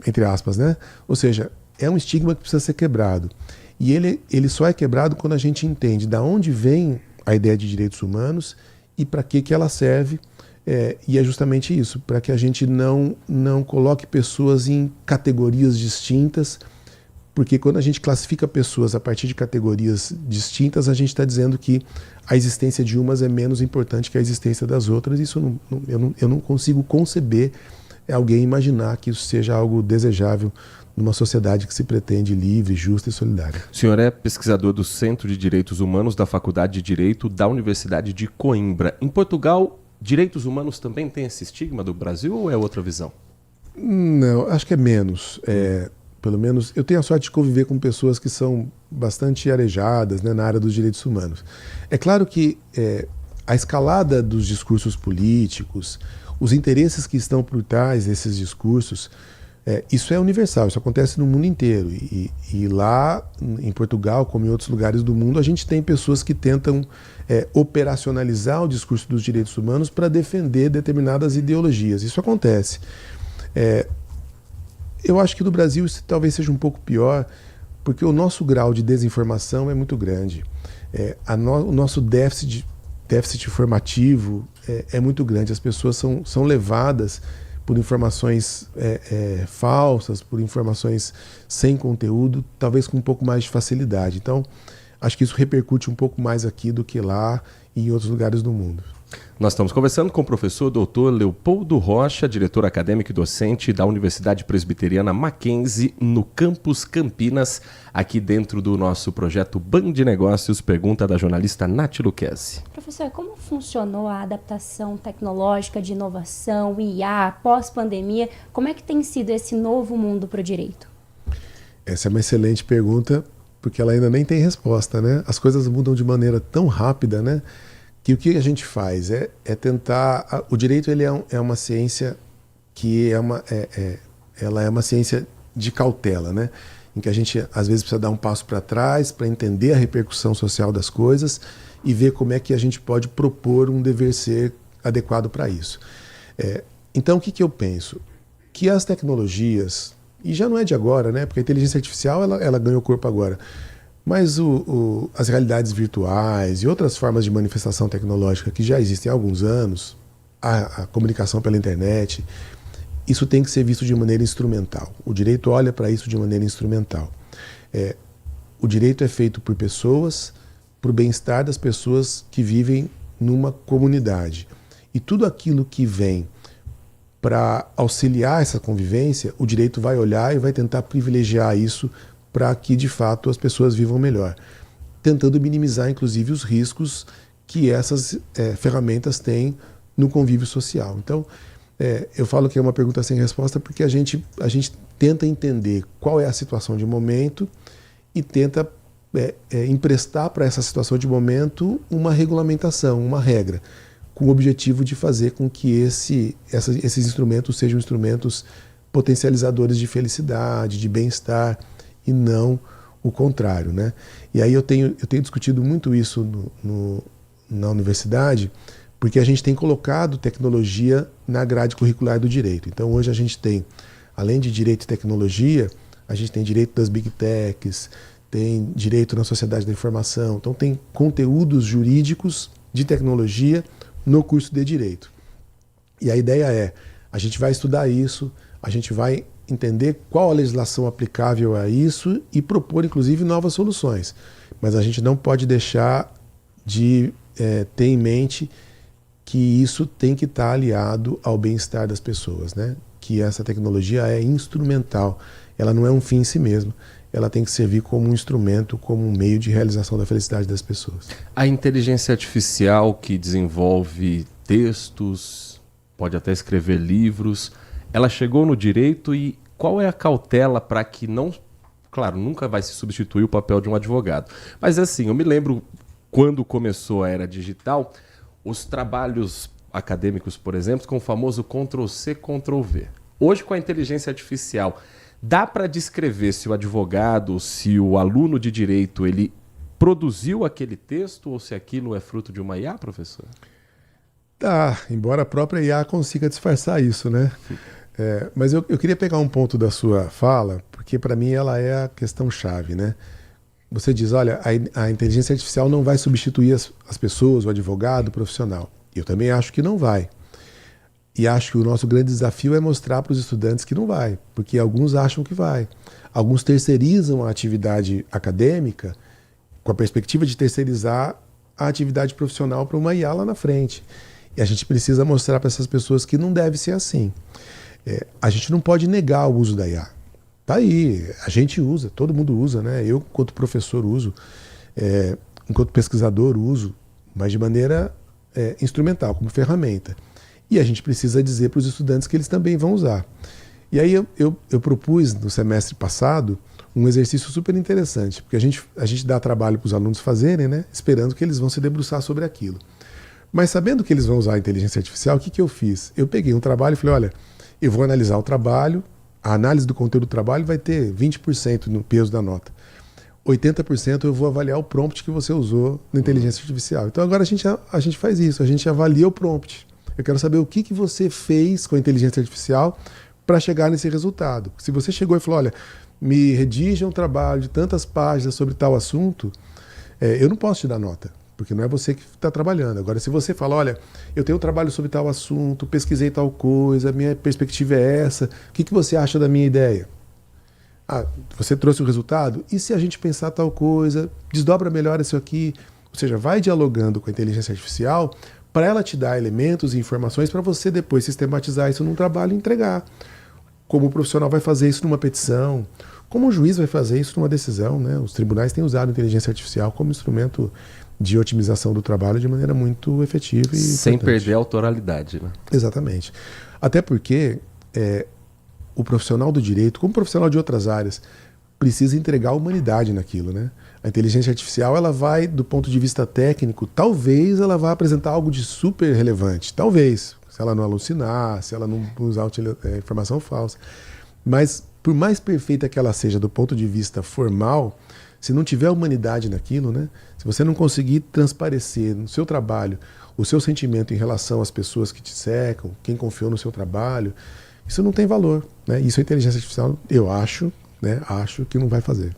entre aspas, né? Ou seja, é um estigma que precisa ser quebrado. E ele só é quebrado quando a gente entende de onde vem a ideia de direitos humanos e para que ela serve. E é justamente isso, para que a gente não coloque pessoas em categorias distintas, porque quando a gente classifica pessoas a partir de categorias distintas, a gente está dizendo que a existência de umas é menos importante que a existência das outras. Isso eu não consigo conceber alguém imaginar que isso seja algo desejável numa sociedade que se pretende livre, justa e solidária.
O senhor é pesquisador do Centro de Direitos Humanos da Faculdade de Direito da Universidade de Coimbra. Em Portugal, direitos humanos também tem esse estigma do Brasil ou é outra visão?
Não, acho que é menos. Pelo menos eu tenho a sorte de conviver com pessoas que são bastante arejadas, né, na área dos direitos humanos. É claro que a escalada dos discursos políticos, os interesses que estão por trás desses discursos, isso é universal, isso acontece no mundo inteiro. E lá em Portugal, como em outros lugares do mundo, a gente tem pessoas que tentam operacionalizar o discurso dos direitos humanos para defender determinadas ideologias. Isso acontece. Eu acho que no Brasil isso talvez seja um pouco pior, porque o nosso grau de desinformação é muito grande. O nosso déficit formativo é muito grande. As pessoas são levadas por informações falsas, por informações sem conteúdo, talvez com um pouco mais de facilidade. Então, acho que isso repercute um pouco mais aqui do que lá e em outros lugares do mundo.
Nós estamos conversando com o professor Dr. Leopoldo Rocha, diretor acadêmico e docente da Universidade Presbiteriana Mackenzie, no campus Campinas, aqui dentro do nosso projeto Band Negócios. Pergunta da jornalista Nath Luquezzi.
Professor, como funcionou a adaptação tecnológica de inovação, IA, pós-pandemia? Como é que tem sido esse novo mundo para o direito?
Essa é uma excelente pergunta, porque ela ainda nem tem resposta, né? As coisas mudam de maneira tão rápida, né? Que o que a gente faz é tentar... O direito ele é uma ciência que ela é uma ciência de cautela, né? Em que a gente às vezes precisa dar um passo para trás para entender a repercussão social das coisas e ver como é que a gente pode propor um dever ser adequado para isso. Então o que eu penso? Que as tecnologias, e já não é de agora, né? Porque a inteligência artificial ela ganhou corpo agora. Mas as realidades virtuais e outras formas de manifestação tecnológica que já existem há alguns anos, a comunicação pela internet, isso tem que ser visto de maneira instrumental. O direito olha para isso de maneira instrumental. O direito é feito por pessoas, para o bem-estar das pessoas que vivem numa comunidade. E tudo aquilo que vem para auxiliar essa convivência, o direito vai olhar e vai tentar privilegiar isso para que, de fato, as pessoas vivam melhor, tentando minimizar, inclusive, os riscos que essas ferramentas têm no convívio social. Então, eu falo que é uma pergunta sem resposta porque a gente tenta entender qual é a situação de momento e tenta emprestar para essa situação de momento uma regulamentação, uma regra, com o objetivo de fazer com que esses instrumentos sejam instrumentos potencializadores de felicidade, de bem-estar, e não o contrário, né? E aí eu tenho discutido muito isso na universidade, porque a gente tem colocado tecnologia na grade curricular do direito. Então hoje a gente tem, além de direito e tecnologia, a gente tem direito das big techs, tem direito na sociedade da informação, então tem conteúdos jurídicos de tecnologia no curso de direito. E a ideia a gente vai estudar isso, a gente vai entender qual a legislação aplicável a isso e propor, inclusive, novas soluções. Mas a gente não pode deixar de ter em mente que isso tem que estar aliado ao bem-estar das pessoas, né? Que essa tecnologia é instrumental, ela não é um fim em si mesmo, ela tem que servir como um instrumento, como um meio de realização da felicidade das pessoas.
A inteligência artificial que desenvolve textos, pode até escrever livros, ela chegou no direito e qual é a cautela para que não... Claro, nunca vai se substituir o papel de um advogado. Mas assim, eu me lembro quando começou a era digital, os trabalhos acadêmicos, por exemplo, com o famoso Ctrl-C, Ctrl-V. Hoje, com a inteligência artificial, dá para descrever se o advogado, se o aluno de direito, ele produziu aquele texto ou se aquilo é fruto de uma IA, professor?
Tá, embora a própria IA consiga disfarçar isso, né? Mas eu queria pegar um ponto da sua fala, porque para mim ela é a questão-chave, né? Você diz, olha, a inteligência artificial não vai substituir as pessoas, o advogado, o profissional. Eu também acho que não vai. E acho que o nosso grande desafio é mostrar para os estudantes que não vai, porque alguns acham que vai. Alguns terceirizam a atividade acadêmica com a perspectiva de terceirizar a atividade profissional para uma IA lá na frente. E a gente precisa mostrar para essas pessoas que não deve ser assim. A gente não pode negar o uso da IA. Tá aí, a gente usa, todo mundo usa, né? Eu, enquanto professor, uso, enquanto pesquisador, uso, mas de maneira instrumental, como ferramenta. E a gente precisa dizer para os estudantes que eles também vão usar. E aí eu propus, no semestre passado, um exercício super interessante, porque a gente dá trabalho para os alunos fazerem, né? Esperando que eles vão se debruçar sobre aquilo. Mas sabendo que eles vão usar a inteligência artificial, o que eu fiz? Eu peguei um trabalho e falei, olha, eu vou analisar o trabalho, a análise do conteúdo do trabalho vai ter 20% no peso da nota. 80% eu vou avaliar o prompt que você usou na inteligência artificial. Então agora a gente faz isso, a gente avalia o prompt. Eu quero saber o que você fez com a inteligência artificial para chegar nesse resultado. Se você chegou e falou, olha, me redija um trabalho de tantas páginas sobre tal assunto, eu não posso te dar nota. porque não é você que está trabalhando. Agora, se você fala, olha, eu tenho um trabalho sobre tal assunto, pesquisei tal coisa, minha perspectiva é essa, o que você acha da minha ideia? Ah, você trouxe o resultado? E se a gente pensar tal coisa, desdobra melhor isso aqui? Ou seja, vai dialogando com a inteligência artificial para ela te dar elementos e informações para você depois sistematizar isso num trabalho e entregar. Como o profissional vai fazer isso numa petição, como o juiz vai fazer isso numa decisão, né? Os tribunais têm usado a inteligência artificial como instrumento de otimização do trabalho de maneira muito efetiva e
sem
importante.
perder a autoralidade, né?
Exatamente. Até porque o profissional do direito, como profissional de outras áreas, precisa entregar a humanidade naquilo, né? A inteligência artificial, ela vai, do ponto de vista técnico, talvez ela vá apresentar algo de super relevante, talvez, se ela não alucinar, se ela não usar informação falsa. Mas, por mais perfeita que ela seja do ponto de vista formal, se não tiver humanidade naquilo, né? Se você não conseguir transparecer no seu trabalho o seu sentimento em relação às pessoas que te cercam, quem confiou no seu trabalho, isso não tem valor, né? Isso a inteligência artificial, eu acho, né? Acho que não vai fazer.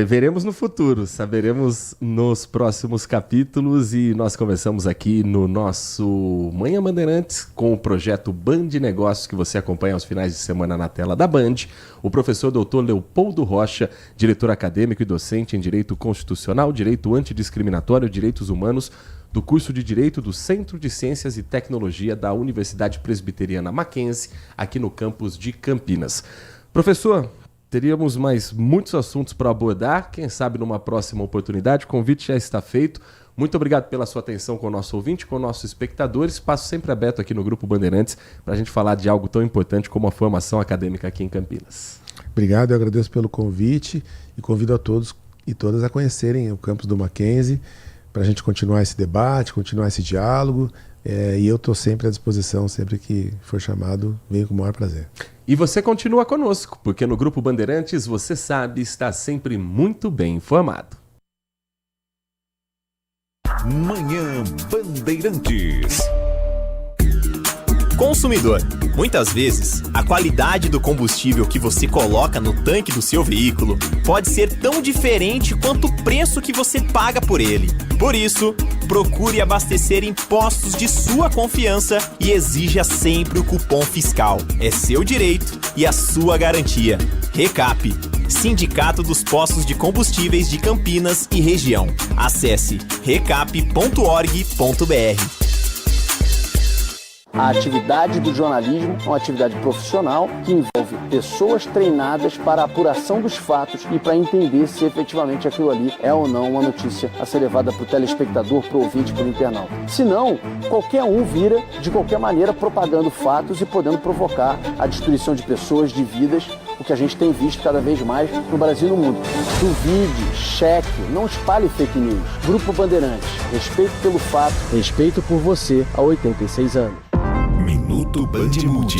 Veremos no futuro, saberemos nos próximos capítulos, e nós começamos aqui no nosso Manhã Bandeirantes com o projeto Band Negócios, que você acompanha aos finais de semana na tela da Band. O professor Dr. Leopoldo Rocha, diretor acadêmico e docente em Direito Constitucional, Direito Antidiscriminatório e Direitos Humanos do curso de Direito do Centro de Ciências e Tecnologia da Universidade Presbiteriana Mackenzie, aqui no campus de Campinas. Professor, teríamos mais muitos assuntos para abordar, quem sabe numa próxima oportunidade. O convite já está feito. Muito obrigado pela sua atenção com o nosso ouvinte, com nossos espectadores. Espaço sempre aberto aqui no Grupo Bandeirantes para a gente falar de algo tão importante como a formação acadêmica aqui em Campinas.
Obrigado, eu agradeço pelo convite e convido a todos e todas a conhecerem o campus do Mackenzie para a gente continuar esse debate, continuar esse diálogo. E eu estou sempre à disposição, sempre que for chamado, venho com o maior prazer.
E você continua conosco, porque no Grupo Bandeirantes, você sabe, está sempre muito bem informado.
Manhã Bandeirantes.
Consumidor. Muitas vezes, a qualidade do combustível que você coloca no tanque do seu veículo pode ser tão diferente quanto o preço que você paga por ele. Por isso, procure abastecer em postos de sua confiança e exija sempre o cupom fiscal. É seu direito e a sua garantia. Recap, Sindicato dos Postos de Combustíveis de Campinas e Região. Acesse recap.org.br.
A atividade do jornalismo é uma atividade profissional que envolve pessoas treinadas para a apuração dos fatos e para entender se efetivamente aquilo ali é ou não uma notícia a ser levada para o telespectador, para o ouvinte, para o internauta. Senão, qualquer um vira, de qualquer maneira, propagando fatos e podendo provocar a destruição de pessoas, de vidas, o que a gente tem visto cada vez mais no Brasil e no mundo. Duvide, cheque, não espalhe fake news. Grupo Bandeirantes, respeito pelo fato, respeito por você há 86 anos.
Minuto Band Multi.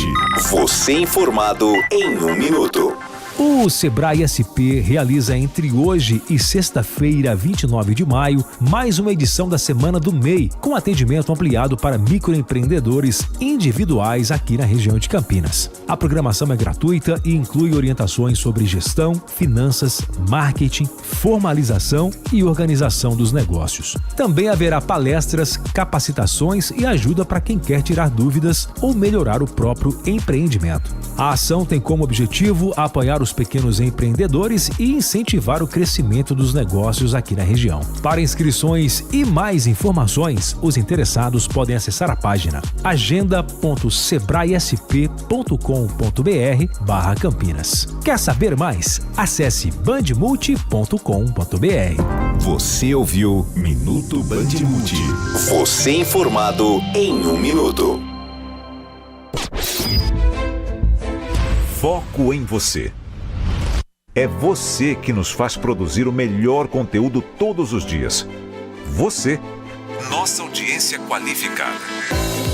Você informado em 1 minuto.
O Sebrae SP realiza entre hoje e sexta-feira, 29 de maio, mais uma edição da Semana do MEI, com atendimento ampliado para microempreendedores individuais aqui na região de Campinas. A programação é gratuita e inclui orientações sobre gestão, finanças, marketing, formalização e organização dos negócios. Também haverá palestras, capacitações e ajuda para quem quer tirar dúvidas ou melhorar o próprio empreendimento. A ação tem como objetivo apoiar os pequenos empreendedores e incentivar o crescimento dos negócios aqui na região. Para inscrições e mais informações, os interessados podem acessar a página agenda.sebraesp.com.br/Campinas. Quer saber mais? Acesse bandmulti.com.br.
Você ouviu Minuto Band Multi.
Você informado em 1 minuto.
Foco em você. É você que nos faz produzir o melhor conteúdo todos os dias. Você, nossa audiência qualificada.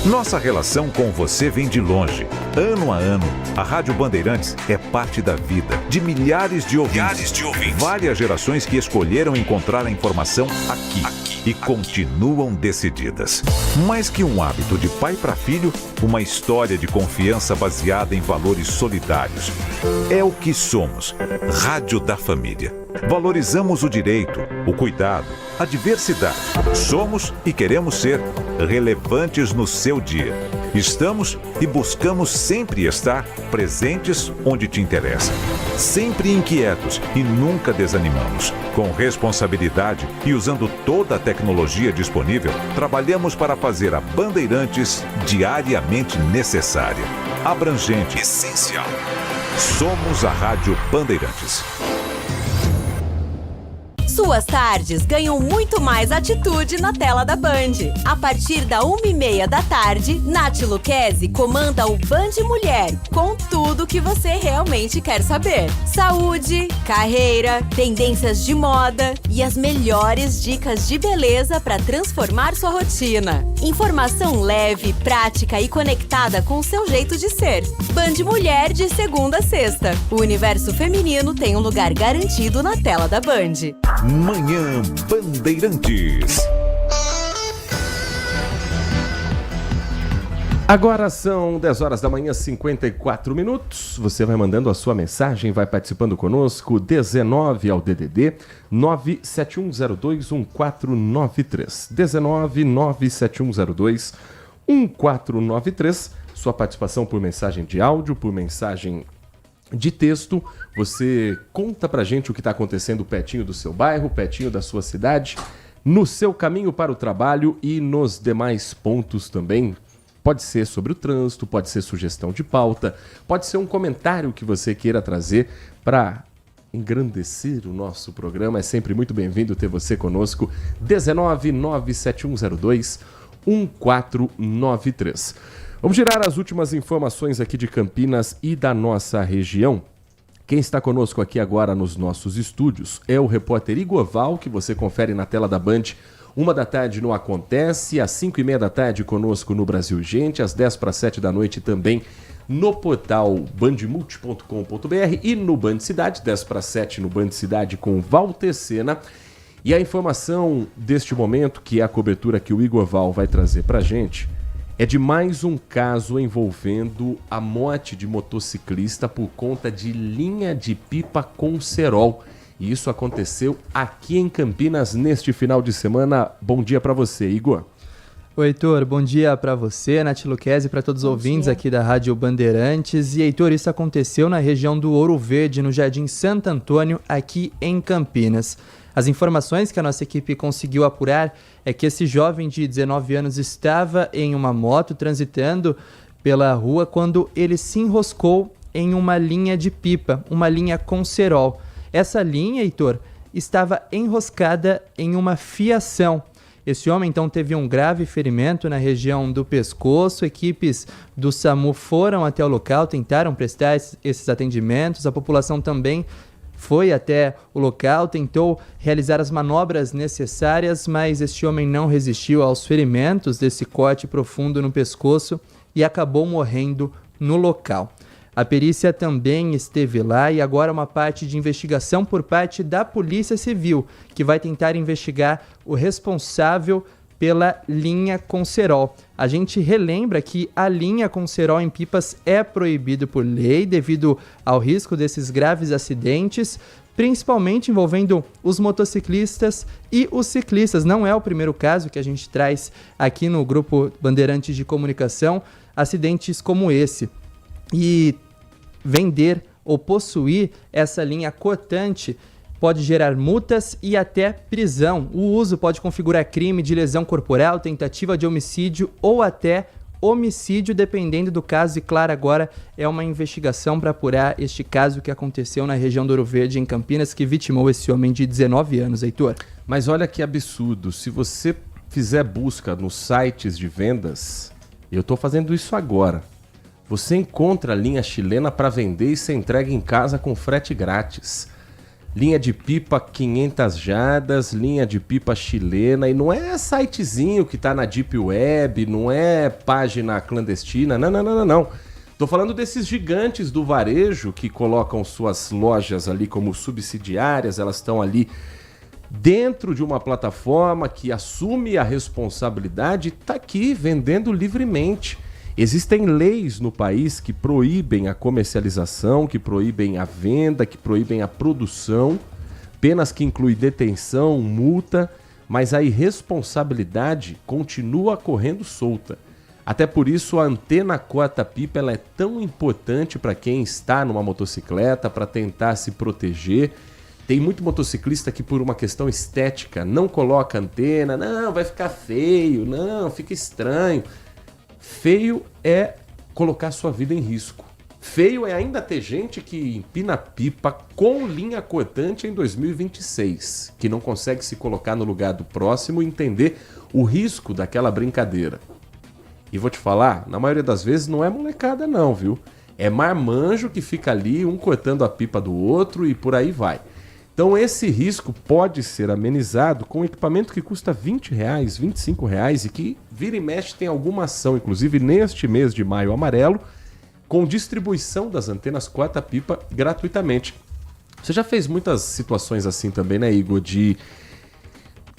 Nossa relação com você vem de longe. Ano a ano, a Rádio Bandeirantes é parte da vida de milhares de ouvintes. Várias gerações que escolheram encontrar a informação aqui. E continuam decididas. Mais que um hábito de pai para filho, uma história de confiança baseada em valores solidários. É o que somos. Rádio da Família. Valorizamos o direito, o cuidado, a diversidade. Somos e queremos ser relevantes no seu dia. Estamos e buscamos sempre estar presentes onde te interessa. Sempre inquietos e nunca desanimamos. Com responsabilidade e usando toda a tecnologia disponível, trabalhamos para fazer a Bandeirantes diariamente necessária, abrangente, essencial. Somos a Rádio Bandeirantes.
Suas tardes ganham muito mais atitude na tela da Band. A partir da 1h30 da tarde, Nath Luquezzi comanda o Band Mulher, com tudo que você realmente quer saber. Saúde, carreira, tendências de moda e as melhores dicas de beleza para transformar sua rotina. Informação leve, prática e conectada com o seu jeito de ser. Band Mulher de segunda a sexta. O universo feminino tem um lugar garantido na tela da Band.
Manhã Bandeirantes.
Agora são 10 horas da manhã, 54 minutos. Você vai mandando a sua mensagem, vai participando conosco. 19 ao DDD 971021493. 19 971021493. Sua participação por mensagem de áudio, por mensagem de texto. Você conta pra gente o que está acontecendo pertinho do seu bairro, pertinho da sua cidade, no seu caminho para o trabalho e nos demais pontos também. Pode ser sobre o trânsito, pode ser sugestão de pauta, pode ser um comentário que você queira trazer para engrandecer o nosso programa. É sempre muito bem-vindo ter você conosco. 19 971021493. Vamos girar as últimas informações aqui de Campinas e da nossa região. Quem está conosco aqui agora nos nossos estúdios é o repórter Igor Val, que você confere na tela da Band. 13h no Acontece, às 5h30 da tarde conosco no Brasil Gente, às 10:50 da noite também no portal bandmulti.com.br e no Band Cidade, 10:07 no Band Cidade com Walter Sena. E a informação deste momento, que é a cobertura que o Igor Val vai trazer para a gente, é de mais um caso envolvendo a morte de motociclista por conta de linha de pipa com cerol. E isso aconteceu aqui em Campinas neste final de semana. Bom dia para você, Igor.
Oi, Heitor. Bom dia para você, Nath Luquezzi, para todos os ouvintes aqui da Rádio Bandeirantes. E, Heitor, isso aconteceu na região do Ouro Verde, no Jardim Santo Antônio, aqui em Campinas. As informações que a nossa equipe conseguiu apurar é que esse jovem de 19 anos estava em uma moto transitando pela rua quando ele se enroscou em uma linha de pipa, uma linha com cerol. Essa linha, Heitor, estava enroscada em uma fiação. Esse homem, então, teve um grave ferimento na região do pescoço. Equipes do SAMU foram até o local, tentaram prestar esses atendimentos. A população também foi até o local, tentou realizar as manobras necessárias, mas este homem não resistiu aos ferimentos desse corte profundo no pescoço e acabou morrendo no local. A perícia também esteve lá e agora uma parte de investigação por parte da Polícia Civil, que vai tentar investigar o responsável pela linha com cerol. A gente relembra que a linha com cerol em pipas é proibido por lei devido ao risco desses graves acidentes, principalmente envolvendo os motociclistas e os ciclistas. Não é o primeiro caso que a gente traz aqui no Grupo Bandeirantes de Comunicação, acidentes como esse. E vender ou possuir essa linha cortante pode gerar multas e até prisão. O uso pode configurar crime de lesão corporal, tentativa de homicídio ou até homicídio, dependendo do caso. E claro, agora é uma investigação para apurar este caso que aconteceu na região do Ouro Verde, em Campinas, que vitimou esse homem de 19 anos, Heitor.
Mas olha que absurdo, se você fizer busca nos sites de vendas, eu estou fazendo isso agora, você encontra a linha chilena para vender e ser entregue em casa com frete grátis. Linha de pipa 500 jardas, linha de pipa chilena, e não é sitezinho que tá na Deep Web, não é página clandestina, não. Tô falando desses gigantes do varejo que colocam suas lojas ali como subsidiárias, elas estão ali dentro de uma plataforma que assume a responsabilidade e tá aqui vendendo livremente. Existem leis no país que proíbem a comercialização, que proíbem a venda, que proíbem a produção, penas que incluem detenção, multa, mas a irresponsabilidade continua correndo solta. Até por isso a antena corta-pipa ela é tão importante para quem está numa motocicleta, para tentar se proteger. Tem muito motociclista que por uma questão estética não coloca antena, não, vai ficar feio, não, fica estranho. Feio é colocar sua vida em risco. Feio é ainda ter gente que empina pipa com linha cortante em 2026, que não consegue se colocar no lugar do próximo e entender o risco daquela brincadeira. E vou te falar, na maioria das vezes não é molecada não, viu? É marmanjo que fica ali, um cortando a pipa do outro e por aí vai. Então esse risco pode ser amenizado com um equipamento que custa R$20, R$25 e que vira e mexe tem alguma ação, inclusive neste mês de Maio Amarelo, com distribuição das antenas corta-pipa gratuitamente. Você já fez muitas situações assim também, né, Igor? De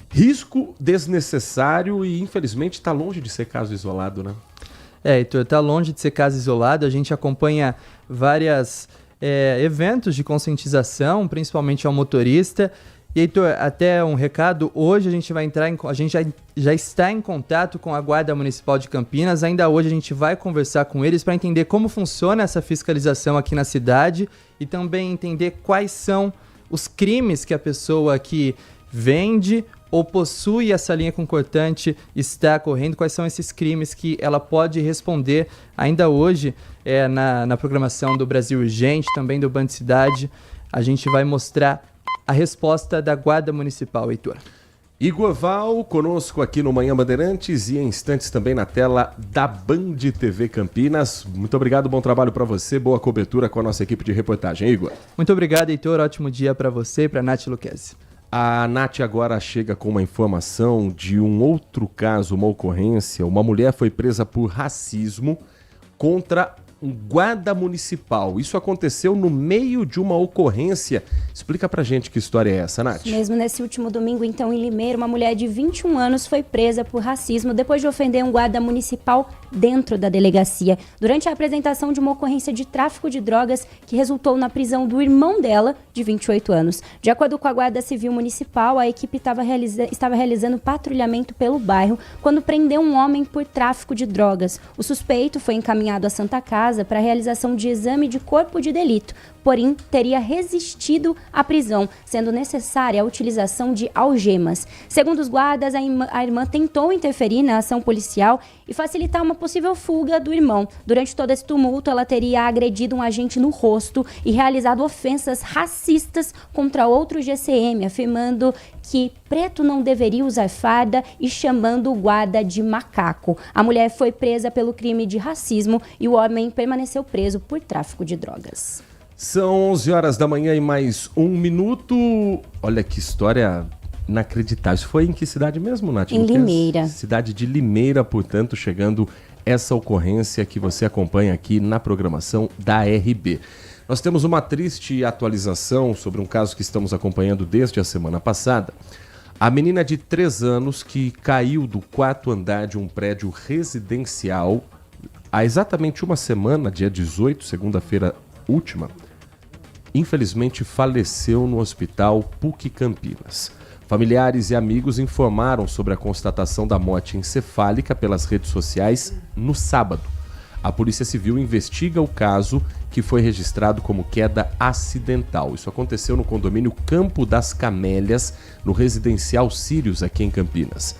risco desnecessário e infelizmente está longe de ser caso isolado, né?
Heitor, está longe de ser caso isolado. A gente acompanha vários eventos de conscientização, principalmente ao motorista. E, Heitor, até um recado, hoje a gente vai a gente já está em contato com a Guarda Municipal de Campinas, ainda hoje a gente vai conversar com eles para entender como funciona essa fiscalização aqui na cidade e também entender quais são os crimes que a pessoa que vende ou possui essa linha com cortante está correndo, quais são esses crimes que ela pode responder ainda hoje na programação do Brasil Urgente, também do Band Cidade. A gente vai mostrar a resposta da Guarda Municipal, Heitor.
Igor Val, conosco aqui no Manhã Bandeirantes e em instantes também na tela da Band TV Campinas. Muito obrigado, bom trabalho para você, boa cobertura com a nossa equipe de reportagem, Igor.
Muito obrigado, Heitor, ótimo dia para você e para a Nath Luquezzi.
A Nath agora chega com uma informação de um outro caso, uma ocorrência. Uma mulher foi presa por racismo contra um guarda municipal. Isso aconteceu no meio de uma ocorrência. Explica pra gente que história é essa, Nath.
Mesmo nesse último domingo, então, em Limeira, uma mulher de 21 anos foi presa por racismo depois de ofender um guarda municipal dentro da delegacia, durante a apresentação de uma ocorrência de tráfico de drogas que resultou na prisão do irmão dela, de 28 anos. De acordo com a Guarda Civil Municipal, a equipe estava realizando patrulhamento pelo bairro quando prendeu um homem por tráfico de drogas. O suspeito foi encaminhado à Santa Casa para a realização de exame de corpo de delito, porém teria resistido à prisão, sendo necessária a utilização de algemas. Segundo os guardas, a irmã tentou interferir na ação policial e facilitar uma possível fuga do irmão. Durante todo esse tumulto, ela teria agredido um agente no rosto e realizado ofensas racistas contra outro GCM, afirmando que preto não deveria usar farda e chamando o guarda de macaco. A mulher foi presa pelo crime de racismo e o homem permaneceu preso por tráfico de drogas.
São 11 horas da manhã e mais um minuto. Olha que história inacreditável. Isso foi em que cidade mesmo, Nath?
Em Limeira.
Cidade de Limeira, portanto, chegando essa ocorrência que você acompanha aqui na programação da RB. Nós temos uma triste atualização sobre um caso que estamos acompanhando desde a semana passada. A menina de 3 anos que caiu do 4º andar de um prédio residencial há exatamente uma semana, dia 18, segunda-feira última, infelizmente faleceu no hospital PUC Campinas. Familiares e amigos informaram sobre a constatação da morte encefálica pelas redes sociais no sábado. A Polícia Civil investiga o caso, que foi registrado como queda acidental. Isso aconteceu no condomínio Campo das Camélias, no residencial Sírios, aqui em Campinas.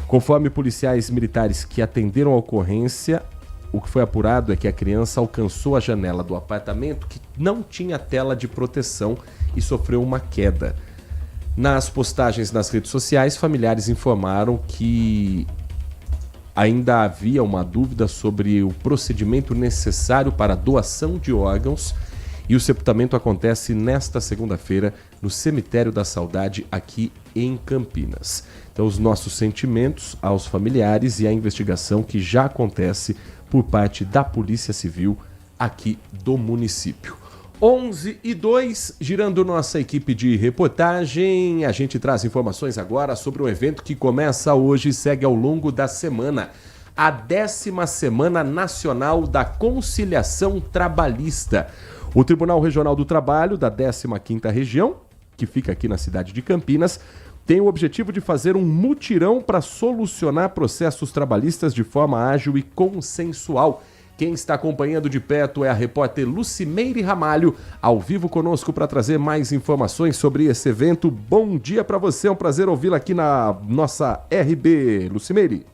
Conforme policiais militares que atenderam a ocorrência, o que foi apurado é que a criança alcançou a janela do apartamento que não tinha tela de proteção e sofreu uma queda. Nas postagens nas redes sociais, familiares informaram que ainda havia uma dúvida sobre o procedimento necessário para a doação de órgãos e o sepultamento acontece nesta segunda-feira no Cemitério da Saudade, aqui em Campinas. Então, os nossos sentimentos aos familiares e a investigação que já acontece por parte da Polícia Civil aqui do município. 11h02, girando nossa equipe de reportagem, a gente traz informações agora sobre um evento que começa hoje e segue ao longo da semana. A 10ª Semana Nacional da Conciliação Trabalhista. O Tribunal Regional do Trabalho da 15ª Região que fica aqui na cidade de Campinas, tem o objetivo de fazer um mutirão para solucionar processos trabalhistas de forma ágil e consensual. Quem está acompanhando de perto é a repórter Lucimeire Ramalho, ao vivo conosco para trazer mais informações sobre esse evento. Bom dia para você, é um prazer ouvi-la aqui na nossa RB. Lucimeire.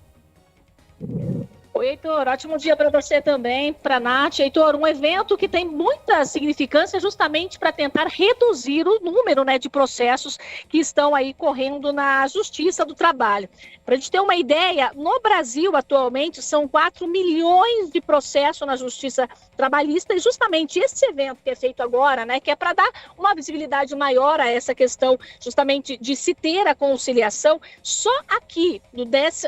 Oi, Heitor, ótimo dia para você também, para a Nath. Heitor, um evento que tem muita significância justamente para tentar reduzir o número, de processos que estão aí correndo na Justiça do Trabalho. Para a gente ter uma ideia, no Brasil atualmente são 4 milhões de processos na Justiça Trabalhista e justamente esse evento que é feito agora, que é para dar uma visibilidade maior a essa questão justamente de se ter a conciliação, só aqui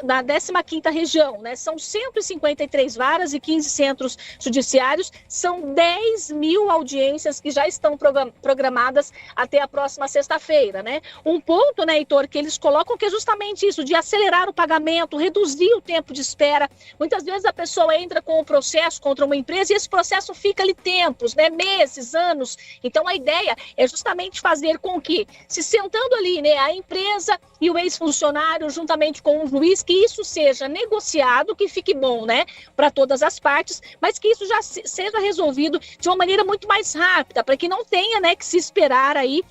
na 15ª região, são 153 varas e 15 centros judiciários, são 10 mil audiências que já estão programadas até a próxima sexta-feira, Um ponto, Heitor, que eles colocam que é justamente isso, de acelerar o pagamento, reduzir o tempo de espera. Muitas vezes a pessoa entra com o processo contra uma empresa e esse processo fica ali tempos, meses, anos. Então a ideia é justamente fazer com que, se sentando ali, a empresa e o ex-funcionário juntamente com o juiz, que isso seja negociado, que fique bom, para todas as partes, mas que isso já seja resolvido de uma maneira muito mais rápida, para que não tenha, que se esperar aí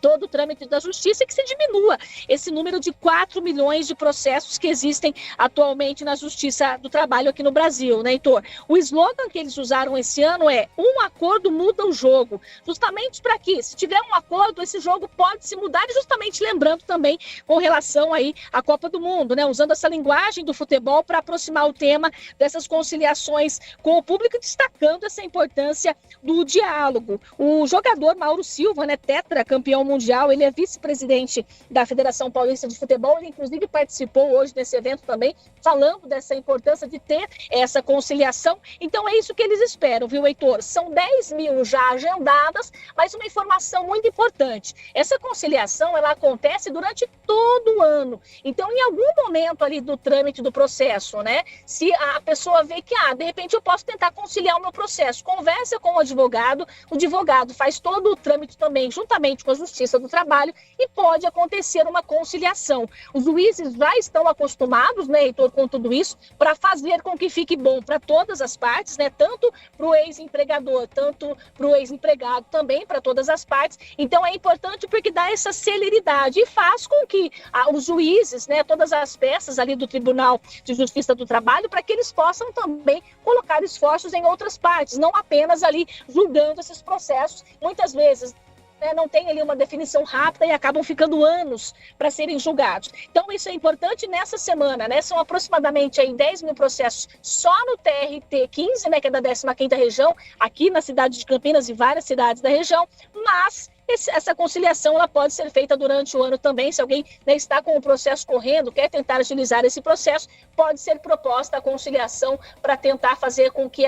todo o trâmite da justiça e que se diminua esse número de 4 milhões de processos que existem atualmente na Justiça do Trabalho aqui no Brasil, Heitor? O slogan que eles usaram esse ano é "Um acordo muda o jogo", justamente para que, se tiver um acordo, esse jogo pode se mudar, e justamente lembrando também com relação aí à Copa do Mundo, usando essa linguagem do futebol para aproximar o tema dessas conciliações com o público, destacando essa importância do diálogo. O jogador Mauro Silva, tetra campeão mundial, ele é vice-presidente da Federação Paulista de Futebol, ele inclusive participou hoje desse evento também, falando dessa importância de ter essa conciliação. Então é isso que eles esperam, viu, Heitor? São 10 mil já agendadas, mas uma informação muito importante, essa conciliação, ela acontece durante todo o ano. Então, em algum momento ali do trâmite do processo, se a pessoa vê que, de repente eu posso tentar conciliar o meu processo, conversa com o advogado faz todo o trâmite também, juntamente com a Justiça do Trabalho, e pode acontecer uma conciliação. Os juízes já estão acostumados, Heitor, com tudo isso, para fazer com que fique bom para todas as partes, tanto para o ex-empregador, tanto para o ex-empregado, também para todas as partes. Então é importante porque dá essa celeridade e faz com que os juízes, todas as peças ali do Tribunal de Justiça do Trabalho, para que eles possam também colocar esforços em outras partes, não apenas ali julgando esses processos, muitas vezes não tem ali uma definição rápida e acabam ficando anos para serem julgados. Então isso é importante nessa semana, são aproximadamente aí 10 mil processos só no TRT 15, que é da 15ª região, aqui na cidade de Campinas e várias cidades da região, mas essa conciliação ela pode ser feita durante o ano também. Se alguém está com o processo correndo, quer tentar agilizar esse processo, pode ser proposta a conciliação para tentar fazer com que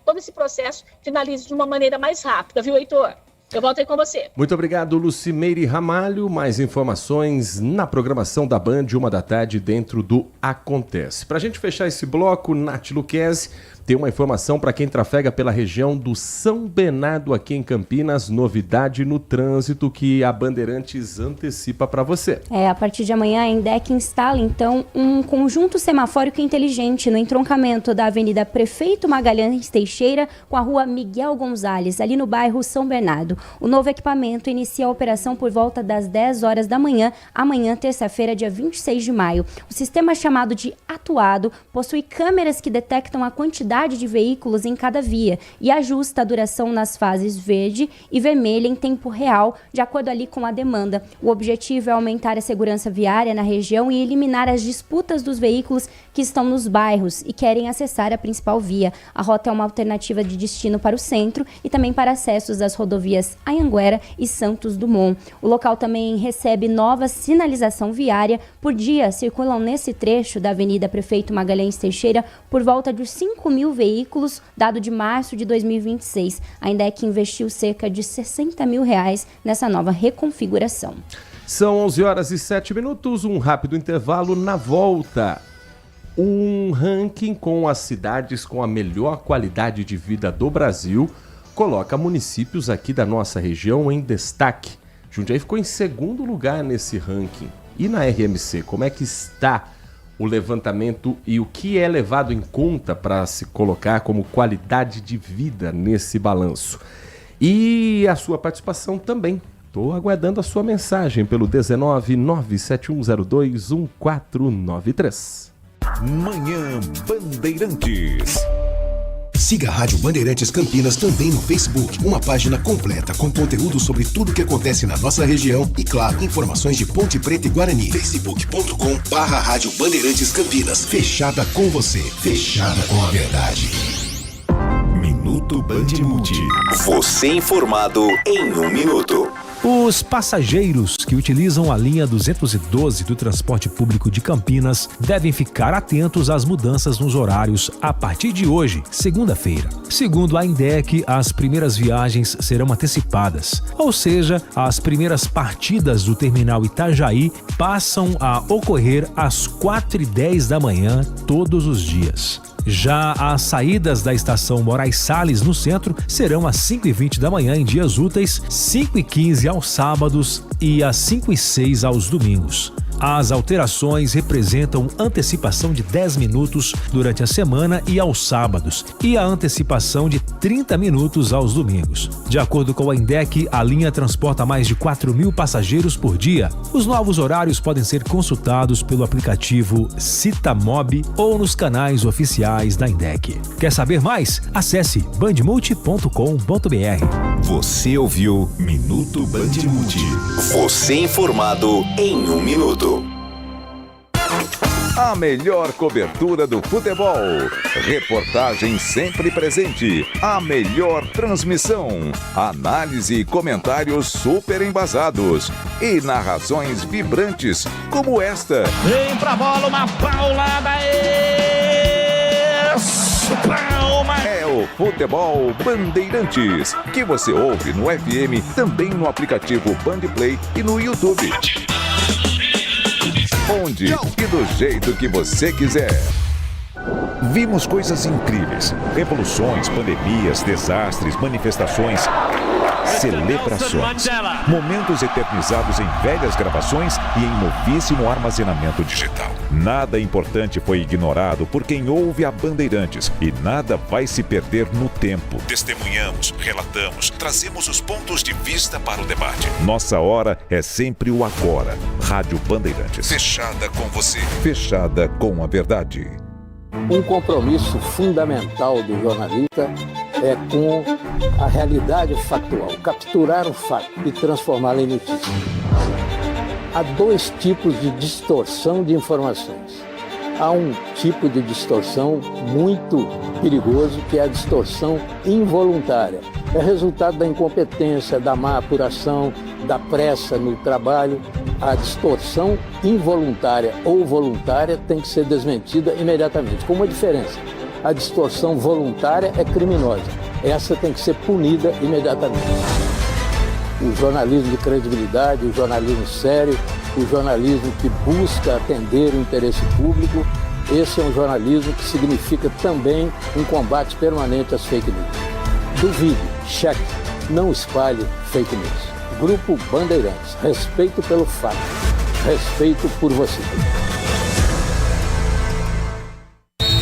todo esse processo finalize de uma maneira mais rápida, viu, Heitor? Eu volto aí com você.
Muito obrigado, Lucimeire Ramalho. Mais informações na programação da Band, 13h, dentro do Acontece. Para a gente fechar esse bloco, Nath Luquezzi tem uma informação para quem trafega pela região do São Bernardo aqui em Campinas, novidade no trânsito que a Bandeirantes antecipa para você.
A partir de amanhã a Endec instala então um conjunto semafórico inteligente no entroncamento da Avenida Prefeito Magalhães Teixeira com a Rua Miguel Gonzalez, ali no bairro São Bernardo. O novo equipamento inicia a operação por volta das 10 horas da manhã, amanhã, terça-feira, dia 26 de maio. O sistema chamado de Atuado possui câmeras que detectam a quantidade de veículos em cada via e ajusta a duração nas fases verde e vermelha em tempo real, de acordo ali com a demanda. O objetivo é aumentar a segurança viária na região e eliminar as disputas dos veículos que estão nos bairros e querem acessar a principal via. A rota é uma alternativa de destino para o centro e também para acessos das rodovias Anhanguera e Santos Dumont. O local também recebe nova sinalização viária. Por dia, circulam nesse trecho da Avenida Prefeito Magalhães Teixeira por volta de 5 mil veículos, dado de março de 2026. A Endec investiu cerca de R$60 mil nessa nova reconfiguração.
São 11h07, um rápido intervalo. Na volta, um ranking com as cidades com a melhor qualidade de vida do Brasil coloca municípios aqui da nossa região em destaque. Jundiaí ficou em segundo lugar nesse ranking. E na RMC, como é que está o levantamento e o que é levado em conta para se colocar como qualidade de vida nesse balanço? E a sua participação também. Estou aguardando a sua mensagem pelo 19 97102 1493.
Manhã Bandeirantes.
Siga a Rádio Bandeirantes Campinas também no Facebook, uma página completa com conteúdo sobre tudo que acontece na nossa região e, claro, informações de Ponte Preta e Guarani. facebook.com/Rádio Bandeirantes Campinas. Fechada com você, fechada com a verdade.
Minuto Bandimulti. Você informado em 1 minuto.
Os passageiros que utilizam a linha 212 do transporte público de Campinas devem ficar atentos às mudanças nos horários a partir de hoje, segunda-feira. Segundo a INDEC, as primeiras viagens serão antecipadas, ou seja, as primeiras partidas do terminal Itajaí passam a ocorrer às 4h10 da manhã todos os dias. Já as saídas da estação Moraes Salles, no centro, serão às 5h20 da manhã em dias úteis, 5h15 aos sábados e às 5h06 aos domingos. As alterações representam antecipação de 10 minutos durante a semana e aos sábados, e a antecipação de 30 minutos aos domingos. De acordo com a INDEC, a linha transporta mais de 4.000 passageiros por dia. Os novos horários podem ser consultados pelo aplicativo Citamob ou nos canais oficiais da INDEC. Quer saber mais? Acesse bandmulti.com.br.
Você ouviu Minuto Bandimulti. Você informado em 1 minuto. A melhor cobertura do futebol. Reportagem sempre presente. A melhor transmissão. Análise e comentários super embasados. E narrações vibrantes como esta.
Vem pra bola, uma paulada. Palma.
É o Futebol Bandeirantes, que você ouve no FM, também no aplicativo Bandplay e no YouTube. Onde e do jeito que você quiser. Vimos coisas incríveis, revoluções, pandemias, desastres, manifestações, celebrações, momentos eternizados em velhas gravações e em novíssimo armazenamento digital. Nada importante foi ignorado por quem ouve a Bandeirantes e nada vai se perder no tempo. Testemunhamos, relatamos, trazemos os pontos de vista para o debate. Nossa hora é sempre o agora. Rádio Bandeirantes. Fechada com você. Fechada com a verdade.
Um compromisso fundamental do jornalista é com a realidade factual, capturar o fato e transformá-lo em notícia. Há dois tipos de distorção de informações. Há um tipo de distorção muito perigoso, que é a distorção involuntária. É resultado da incompetência, da má apuração, da pressa no trabalho. A distorção involuntária ou voluntária tem que ser desmentida imediatamente, com uma diferença. A distorção voluntária é criminosa. Essa tem que ser punida imediatamente. O jornalismo de credibilidade, o jornalismo sério, o jornalismo que busca atender o interesse público, esse é um jornalismo que significa também um combate permanente às fake news. Duvide, cheque, não espalhe fake news. Grupo Bandeirantes, respeito pelo fato, respeito por você.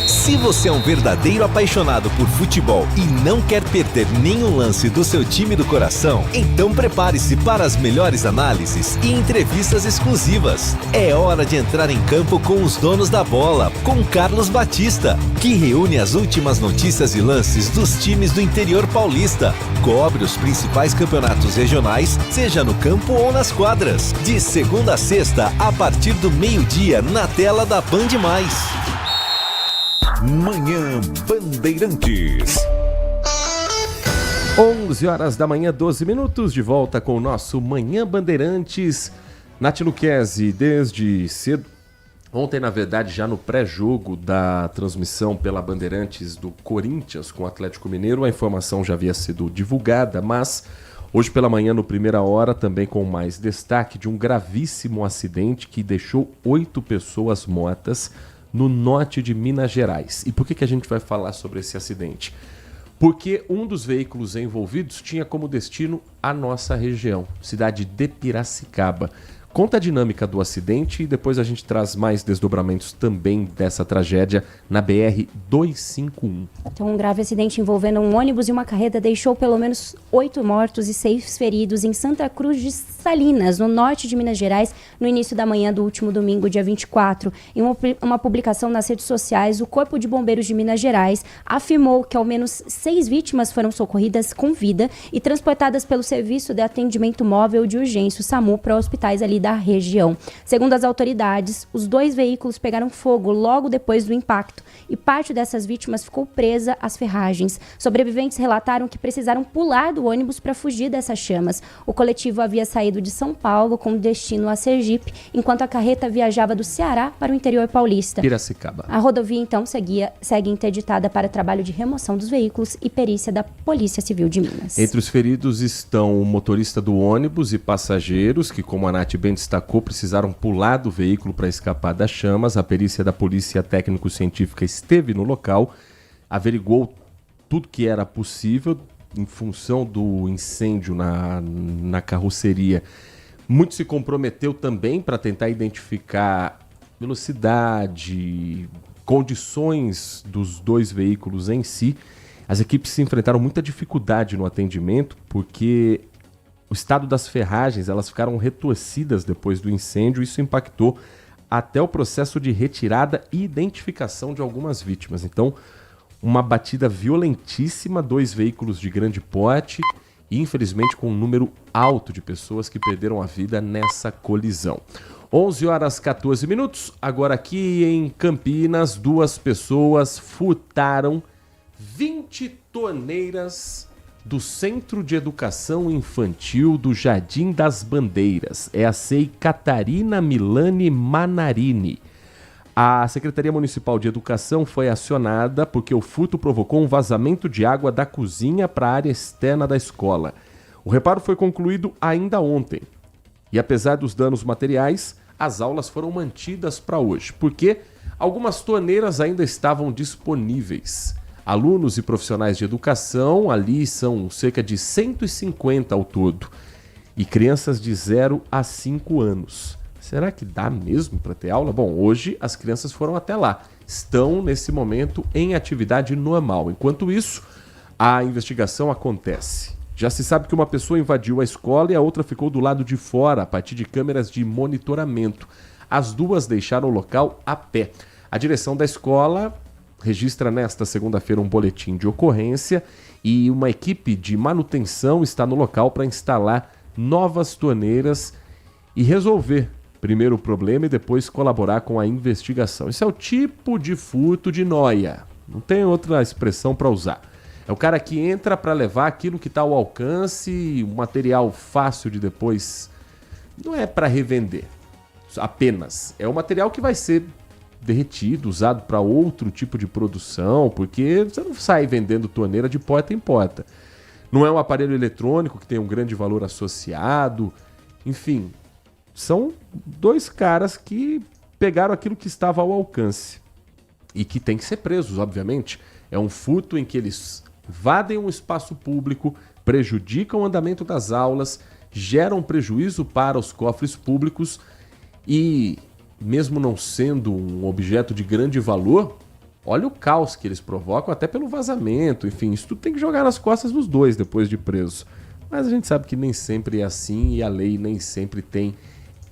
Se você é um verdadeiro apaixonado por futebol e não quer perder nenhum lance do seu time do coração, então prepare-se para as melhores análises e entrevistas exclusivas. É hora de entrar em campo com os donos da bola, com Carlos Batista, que reúne as últimas notícias e lances dos times do interior paulista. Cobre os principais campeonatos regionais, seja no campo ou nas quadras. De segunda a sexta, a partir do meio-dia, na tela da Band+.
Manhã Bandeirantes.
11 horas da manhã, 12 minutos, de volta com o nosso Manhã Bandeirantes. Nath Luquezzi, desde cedo, ontem na verdade já no pré-jogo da transmissão pela Bandeirantes do Corinthians com o Atlético Mineiro, a informação já havia sido divulgada, mas hoje pela manhã no Primeira Hora, também com mais destaque de um gravíssimo acidente que deixou 8 pessoas mortas no norte de Minas Gerais. E por que a gente vai falar sobre esse acidente? porque um dos veículos envolvidos tinha como destino a nossa região, cidade de Piracicaba. Conta a dinâmica do acidente e depois a gente traz mais desdobramentos também dessa tragédia na BR-251.
Então, um grave acidente envolvendo um ônibus e uma carreta deixou pelo menos 8 mortos e 6 feridos em Santa Cruz de Salinas, no norte de Minas Gerais, no início da manhã do último domingo, dia 24. Em uma publicação nas redes sociais, o Corpo de Bombeiros de Minas Gerais afirmou que ao menos 6 vítimas foram socorridas com vida e transportadas pelo Serviço de Atendimento Móvel de Urgência, o SAMU, para hospitais ali da região. Segundo as autoridades, os 2 veículos pegaram fogo logo depois do impacto e parte dessas vítimas ficou presa às ferragens. Sobreviventes relataram que precisaram pular do ônibus para fugir dessas chamas. O coletivo havia saído de São Paulo com destino a Sergipe, enquanto a carreta viajava do Ceará para o interior paulista.
Piracicaba.
A rodovia, então, segue interditada para trabalho de remoção dos veículos e perícia da Polícia Civil de Minas.
Entre os feridos estão o motorista do ônibus e passageiros, que, como a Nath bem destacou, precisaram pular do veículo para escapar das chamas. A perícia da Polícia Técnico-Científica esteve no local, averiguou tudo que era possível em função do incêndio na carroceria. Muito se comprometeu também para tentar identificar velocidade, condições dos 2 veículos em si. As equipes se enfrentaram muita dificuldade no atendimento, porque o estado das ferragens, elas ficaram retorcidas depois do incêndio. Isso impactou até o processo de retirada e identificação de algumas vítimas. Então, uma batida violentíssima, 2 veículos de grande porte e, infelizmente, com um número alto de pessoas que perderam a vida nessa colisão. 11h14. Agora aqui em Campinas, 2 pessoas furtaram 20 torneiras do Centro de Educação Infantil do Jardim das Bandeiras. É a SEI Catarina Milani Manarini. A Secretaria Municipal de Educação foi acionada porque o furto provocou um vazamento de água da cozinha para a área externa da escola. O reparo foi concluído ainda ontem. E apesar dos danos materiais, as aulas foram mantidas para hoje, porque algumas torneiras ainda estavam disponíveis. Alunos e profissionais de educação, ali são cerca de 150 ao todo, e crianças de 0 a 5 anos. Será que dá mesmo para ter aula? Bom, hoje as crianças foram até lá, estão nesse momento em atividade normal. Enquanto isso, a investigação acontece. Já se sabe que uma pessoa invadiu a escola e a outra ficou do lado de fora, a partir de câmeras de monitoramento. As 2 deixaram o local a pé. A direção da escola registra nesta segunda-feira um boletim de ocorrência e uma equipe de manutenção está no local para instalar novas torneiras e resolver primeiro o problema e depois colaborar com a investigação. Esse é o tipo de furto de noia. Não tem outra expressão para usar. É o cara que entra para levar aquilo que está ao alcance, um material fácil de depois... Não é para revender apenas. É um material que vai ser derretido, usado para outro tipo de produção, porque você não sai vendendo torneira de porta em porta. Não é um aparelho eletrônico que tem um grande valor associado. Enfim, são 2 caras que pegaram aquilo que estava ao alcance e que tem que ser presos, obviamente. É um furto em que eles invadem um espaço público, prejudicam o andamento das aulas, geram prejuízo para os cofres públicos e, mesmo não sendo um objeto de grande valor, olha o caos que eles provocam, até pelo vazamento. Enfim, isso tudo tem que jogar nas costas dos 2 depois de preso. Mas a gente sabe que nem sempre é assim e a lei nem sempre tem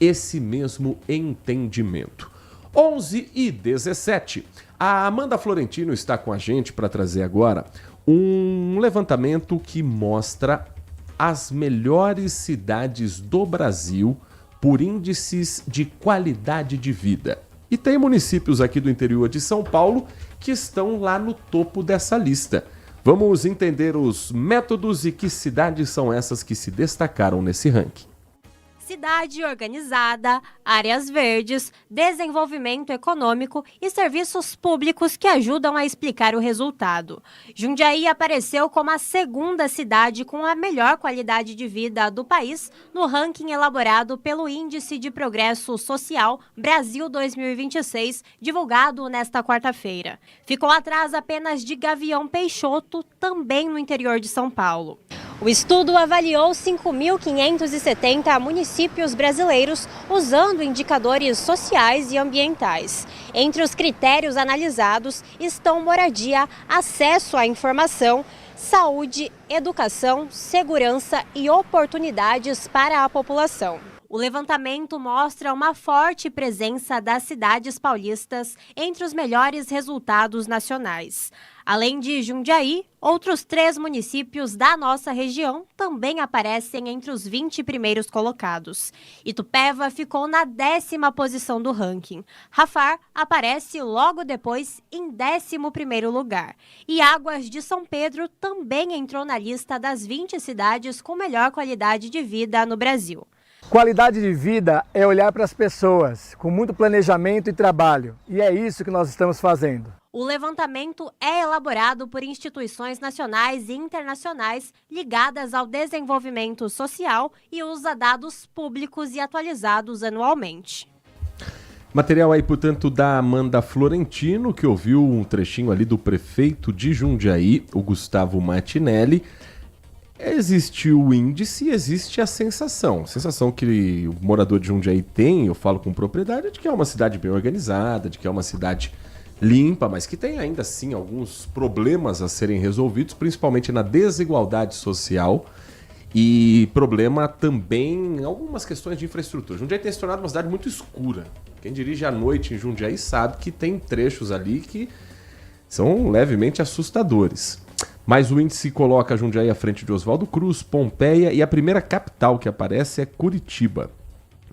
esse mesmo entendimento. 11h17. A Amanda Florentino está com a gente para trazer agora um levantamento que mostra as melhores cidades do Brasil por índices de qualidade de vida. E tem municípios aqui do interior de São Paulo que estão lá no topo dessa lista. Vamos entender os métodos e que cidades são essas que se destacaram nesse ranking.
cidade organizada, áreas verdes, desenvolvimento econômico e serviços públicos que ajudam a explicar o resultado. Jundiaí apareceu como a segunda cidade com a melhor qualidade de vida do país no ranking elaborado pelo Índice de Progresso Social Brasil 2026, divulgado nesta quarta-feira. Ficou atrás apenas de Gavião Peixoto, também no interior de São Paulo. O estudo avaliou 5.570 municípios brasileiros usando indicadores sociais e ambientais. Entre os critérios analisados estão moradia, acesso à informação, saúde, educação, segurança e oportunidades para a população. O levantamento mostra uma forte presença das cidades paulistas entre os melhores resultados nacionais. Além de Jundiaí, outros 3 municípios da nossa região também aparecem entre os 20 primeiros colocados. Itupeva ficou na 10ª posição do ranking. Rafar aparece logo depois em 11º lugar. E Águas de São Pedro também entrou na lista das 20 cidades com melhor qualidade de vida no Brasil.
Qualidade de vida é olhar para as pessoas, com muito planejamento e trabalho. E é isso que nós estamos fazendo.
O levantamento é elaborado por instituições nacionais e internacionais ligadas ao desenvolvimento social e usa dados públicos e atualizados anualmente.
Material aí, portanto, da Amanda Florentino, que ouviu um trechinho ali do prefeito de Jundiaí, o Gustavo Martinelli. Existe o índice e existe a sensação. A sensação que o morador de Jundiaí tem, eu falo com propriedade, é de que é uma cidade bem organizada, de que é uma cidade limpa, mas que tem ainda assim alguns problemas a serem resolvidos, principalmente na desigualdade social e problema também em algumas questões de infraestrutura. Jundiaí tem se tornado uma cidade muito escura. Quem dirige à noite em Jundiaí sabe que tem trechos ali que são levemente assustadores. Mas o índice coloca Jundiaí à frente de Oswaldo Cruz, Pompeia e a primeira capital que aparece é Curitiba.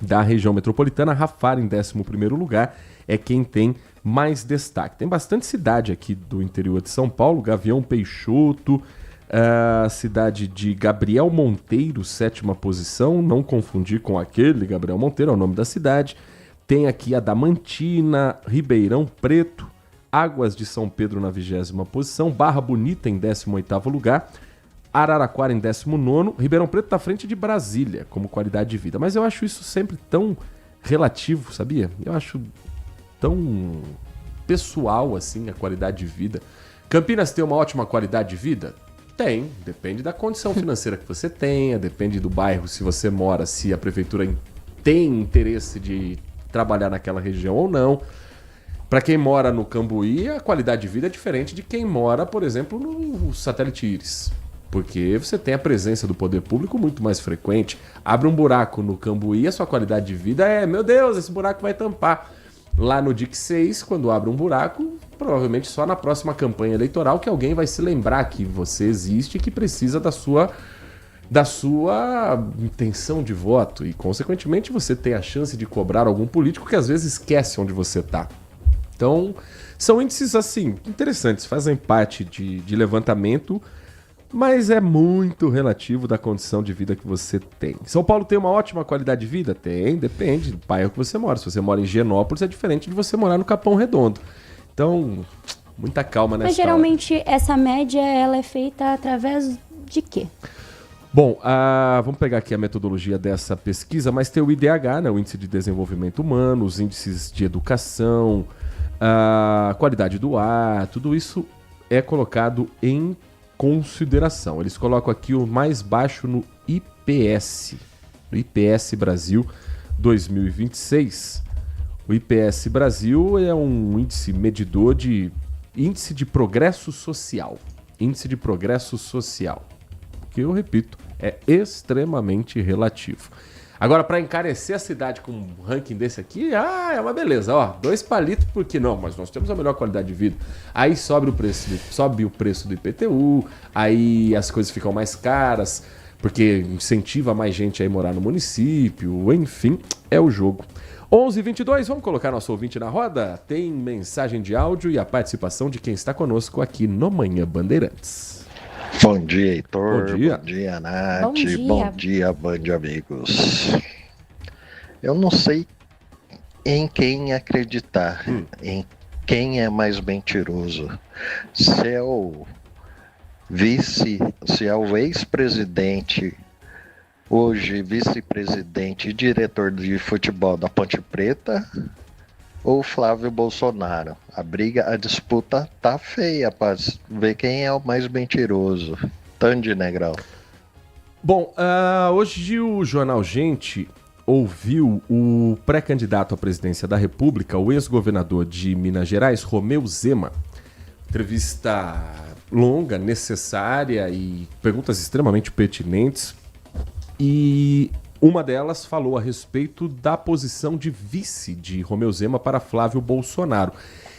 Da região metropolitana, Rafar em 11º lugar é quem tem mais destaque. Tem bastante cidade aqui do interior de São Paulo, Gavião Peixoto, a cidade de Gabriel Monteiro, 7ª posição, não confundir com aquele Gabriel Monteiro, é o nome da cidade. Tem aqui a Damantina, Ribeirão Preto, Águas de São Pedro na 20ª posição, Barra Bonita em 18º lugar, Araraquara em 19º, Ribeirão Preto está à frente de Brasília como qualidade de vida. Mas eu acho isso sempre tão relativo, sabia? Eu acho tão pessoal assim a qualidade de vida. Campinas tem uma ótima qualidade de vida? Tem, depende da condição financeira que você tenha, depende do bairro, se você mora, se a prefeitura tem interesse de trabalhar naquela região ou não. Para quem mora no Cambuí, a qualidade de vida é diferente de quem mora, por exemplo, no Satélite Íris. Porque você tem a presença do poder público muito mais frequente. Abre um buraco no Cambuí, a sua qualidade de vida é, meu Deus, esse buraco vai tampar. Lá no DIC 6, quando abre um buraco, provavelmente só na próxima campanha eleitoral que alguém vai se lembrar que você existe e que precisa da sua intenção de voto. E, consequentemente, você tem a chance de cobrar algum político que às vezes esquece onde você está. Então, são índices, assim, interessantes, fazem parte de levantamento, mas é muito relativo da condição de vida que você tem. São Paulo tem uma ótima qualidade de vida? Tem, depende do bairro que você mora. Se você mora em Higienópolis, é diferente de você morar no Capão Redondo. Então, muita calma nessa hora.
Mas geralmente essa média ela é feita através de quê?
Bom, vamos pegar aqui a metodologia dessa pesquisa, mas tem o IDH, né, o Índice de Desenvolvimento Humano, os índices de educação, a qualidade do ar, tudo isso é colocado em consideração. Eles colocam aqui o mais baixo no IPS, no IPS Brasil 2026. O IPS Brasil é um índice medidor de índice de progresso social. Índice de progresso social, que eu repito, é extremamente relativo. Agora, para encarecer a cidade com um ranking desse aqui, é uma beleza. Ó, 2 palitos, por que não? Mas nós temos a melhor qualidade de vida. Aí sobe o preço do IPTU, aí as coisas ficam mais caras, porque incentiva mais gente a ir morar no município, enfim, é o jogo. 11h22, vamos colocar nosso ouvinte na roda? Tem mensagem de áudio e a participação de quem está conosco aqui no Manhã Bandeirantes.
Bom dia, Heitor.
Bom dia.
Bom dia, Nath.
Bom dia.
Bom dia, Band Amigos. Eu não sei em quem acreditar, em quem é mais mentiroso. Se é o se é o ex-presidente, hoje vice-presidente e diretor de futebol da Ponte Preta, ou o Flávio Bolsonaro. A disputa tá feia para ver quem é o mais mentiroso. Tandy, Negrão.
Bom, hoje o Jornal Gente ouviu o pré-candidato à presidência da República, o ex-governador de Minas Gerais, Romeu Zema. Entrevista longa, necessária e perguntas extremamente pertinentes. E uma delas falou a respeito da posição de vice de Romeu Zema para Flávio Bolsonaro.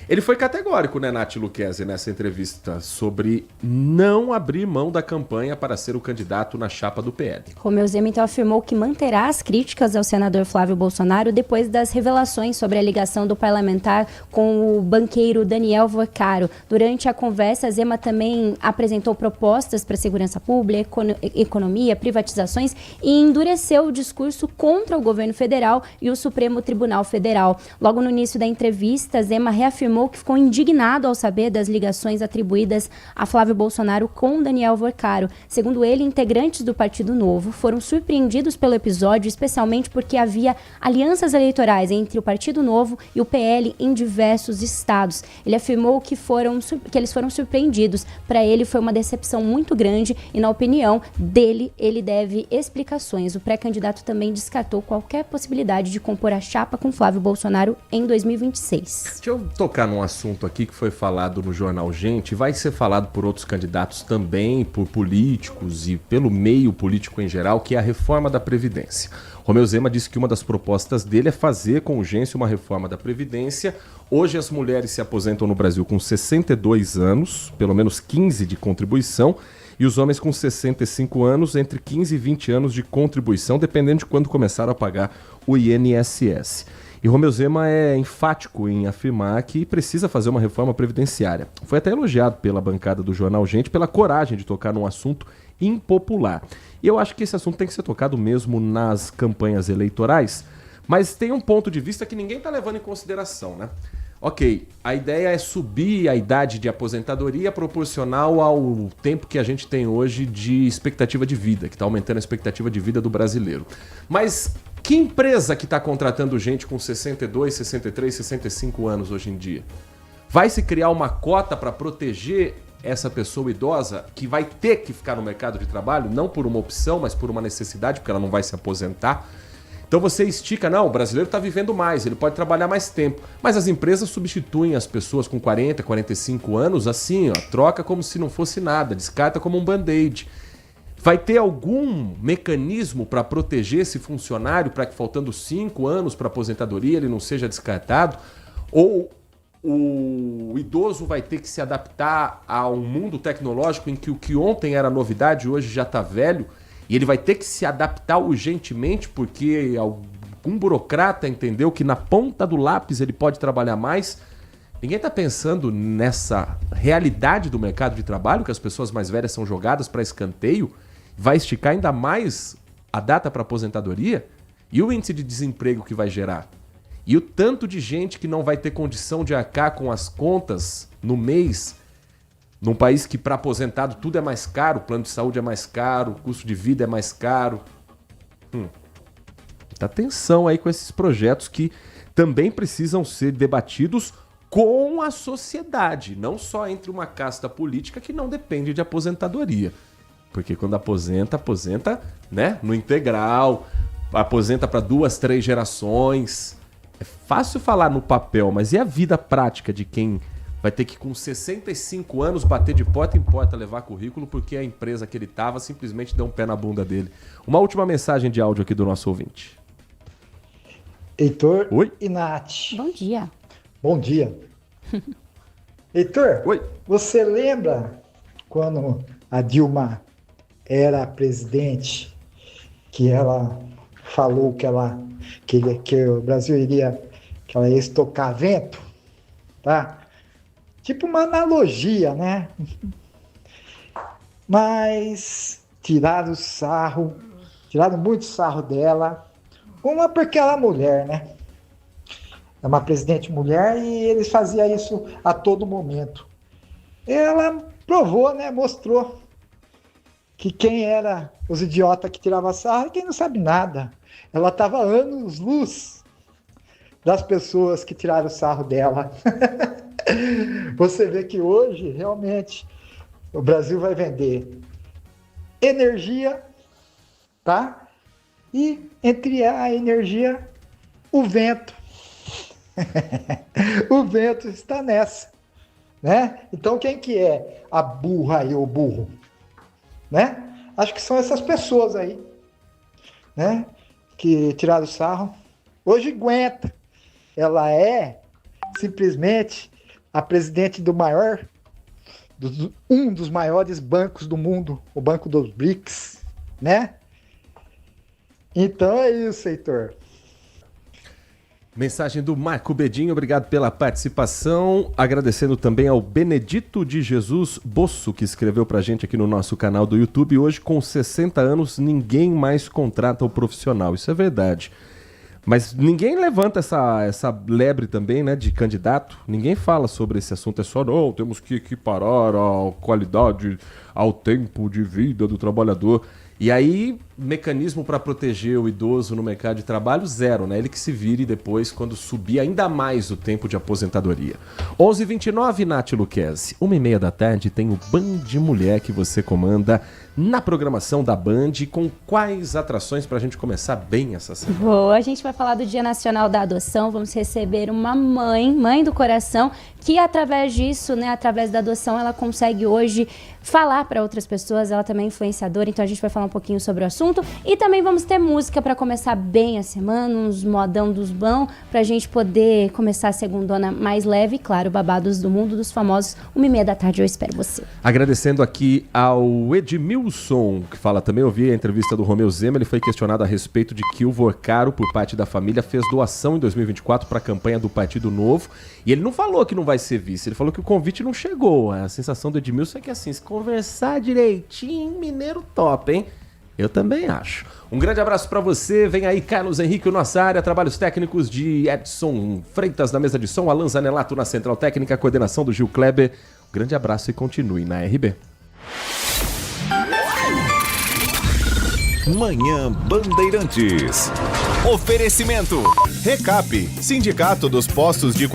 Ele foi categórico, né, Nath Luquezzi, nessa entrevista, sobre não abrir mão da campanha para ser o candidato na chapa do PL.
Romeu Zema, então, afirmou que manterá as críticas ao senador Flávio Bolsonaro depois das revelações sobre a ligação do parlamentar com o banqueiro Daniel Vocaro. Durante a conversa, Zema também apresentou propostas para segurança pública, economia, privatizações e endureceu o discurso contra o governo federal e o Supremo Tribunal Federal. Logo no início da entrevista, Zema reafirmou que ficou indignado ao saber das ligações atribuídas a Flávio Bolsonaro com Daniel Vocaro. Segundo ele, integrantes do Partido Novo foram surpreendidos pelo episódio, especialmente porque havia alianças eleitorais entre o Partido Novo e o PL em diversos estados. Ele afirmou que eles foram surpreendidos. Para ele, foi uma decepção muito grande e, na opinião dele, ele deve explicações. O pré-candidato também descartou qualquer possibilidade de compor a chapa com Flávio Bolsonaro em 2026.
Deixa eu tocar num assunto aqui que foi falado no Jornal Gente, vai ser falado por outros candidatos também, por políticos e pelo meio político em geral, que é a reforma da Previdência. Romeu Zema disse que uma das propostas dele é fazer com urgência uma reforma da Previdência. Hoje as mulheres se aposentam no Brasil com 62 anos, pelo menos 15 de contribuição, e os homens com 65 anos, entre 15 e 20 anos de contribuição, dependendo de quando começaram a pagar o INSS. E Romeu Zema é enfático em afirmar que precisa fazer uma reforma previdenciária. Foi até elogiado pela bancada do Jornal Gente pela coragem de tocar num assunto impopular. E eu acho que esse assunto tem que ser tocado mesmo nas campanhas eleitorais, mas tem um ponto de vista que ninguém está levando em consideração, né? Ok, a ideia é subir a idade de aposentadoria proporcional ao tempo que a gente tem hoje de expectativa de vida, que está aumentando a expectativa de vida do brasileiro. Mas que empresa que está contratando gente com 62, 63, 65 anos hoje em dia? Vai se criar uma cota para proteger essa pessoa idosa que vai ter que ficar no mercado de trabalho, não por uma opção, mas por uma necessidade, porque ela não vai se aposentar? Então você estica, não, o brasileiro está vivendo mais, ele pode trabalhar mais tempo. Mas as empresas substituem as pessoas com 40, 45 anos assim, ó, troca como se não fosse nada, descarta como um band-aid. Vai ter algum mecanismo para proteger esse funcionário para que faltando 5 anos para aposentadoria ele não seja descartado? Ou o idoso vai ter que se adaptar a um mundo tecnológico em que o que ontem era novidade hoje já está velho? E ele vai ter que se adaptar urgentemente porque algum burocrata entendeu que na ponta do lápis ele pode trabalhar mais. Ninguém está pensando nessa realidade do mercado de trabalho, que as pessoas mais velhas são jogadas para escanteio, vai esticar ainda mais a data para aposentadoria? E o índice de desemprego que vai gerar? E o tanto de gente que não vai ter condição de arcar com as contas no mês, num país que para aposentado tudo é mais caro, o plano de saúde é mais caro, o custo de vida é mais caro. Muita atenção aí com esses projetos que também precisam ser debatidos com a sociedade, não só entre uma casta política que não depende de aposentadoria. Porque quando aposenta, né, no integral, aposenta para 2, 3 gerações. É fácil falar no papel, mas e a vida prática de quem vai ter que com 65 anos bater de porta em porta, levar currículo, porque a empresa que ele estava simplesmente deu um pé na bunda dele? Uma última mensagem de áudio aqui do nosso ouvinte.
Heitor
Oi?
e Nath.
Bom dia.
Bom dia. Heitor,
Oi.
Você lembra quando a Dilma era presidente, que ela falou que o Brasil que ela ia estocar vento, tá? Tipo uma analogia, né? Mas tiraram muito sarro dela. Uma porque ela é mulher, né? É uma presidente mulher e eles faziam isso a todo momento. Ela provou, né? Mostrou que quem era os idiotas que tiravam sarro e quem não sabe nada. Ela estava anos-luz das pessoas que tiraram sarro dela. Você vê que hoje, realmente, o Brasil vai vender energia, tá? E entre a energia, o vento. O vento está nessa, né? Então quem que é a burra e o burro, né? Acho que são essas pessoas aí, né? Que tiraram sarro. Hoje aguenta. Ela é simplesmente a presidente do maior, um dos maiores bancos do mundo, o Banco dos BRICS, né? Então é isso, Heitor.
Mensagem do Marco Bedinho, obrigado pela participação. Agradecendo também ao Benedito de Jesus Bosso, que escreveu pra gente aqui no nosso canal do YouTube. Hoje, com 60 anos, ninguém mais contrata o profissional. Isso é verdade. Mas ninguém levanta essa lebre também, né, de candidato. Ninguém fala sobre esse assunto. É só, não, temos que equiparar a qualidade ao tempo de vida do trabalhador. E aí, mecanismo para proteger o idoso no mercado de trabalho, zero, né? Ele que se vire depois quando subir ainda mais o tempo de aposentadoria. 11h29, Nath Luquezzi. 1h30 da tarde tem o Band Mulher que você comanda na programação da Band. Com quais atrações para a gente começar bem essa semana?
Boa, a gente vai falar do Dia Nacional da Adoção. Vamos receber uma mãe do coração, que através disso, né, através da adoção, ela consegue hoje falar para outras pessoas. Ela também é influenciadora, então a gente vai falar um pouquinho sobre o assunto. E também vamos ter música para começar bem a semana, uns modão dos bons, para a gente poder começar a segundona mais leve. E claro, babados do mundo dos famosos. 1h30 da tarde, eu espero você.
Agradecendo aqui ao Edmilson, que fala também, eu vi a entrevista do Romeu Zema, ele foi questionado a respeito de que o Vorcaro, por parte da família, fez doação em 2024 para a campanha do Partido Novo. E ele não falou que não vai ser vice, ele falou que o convite não chegou. A sensação do Edmilson é que assim, se conversar direitinho, mineiro top, hein? Eu também acho. Um grande abraço pra você. Vem aí Carlos Henrique, nossa área. Trabalhos técnicos de Edson Freitas na mesa de som. Alan Zanelato na central técnica. Coordenação do Gil Kleber. Um grande abraço e continue na RB.
Manhã Bandeirantes.
Oferecimento. Recap, Sindicato dos Postos de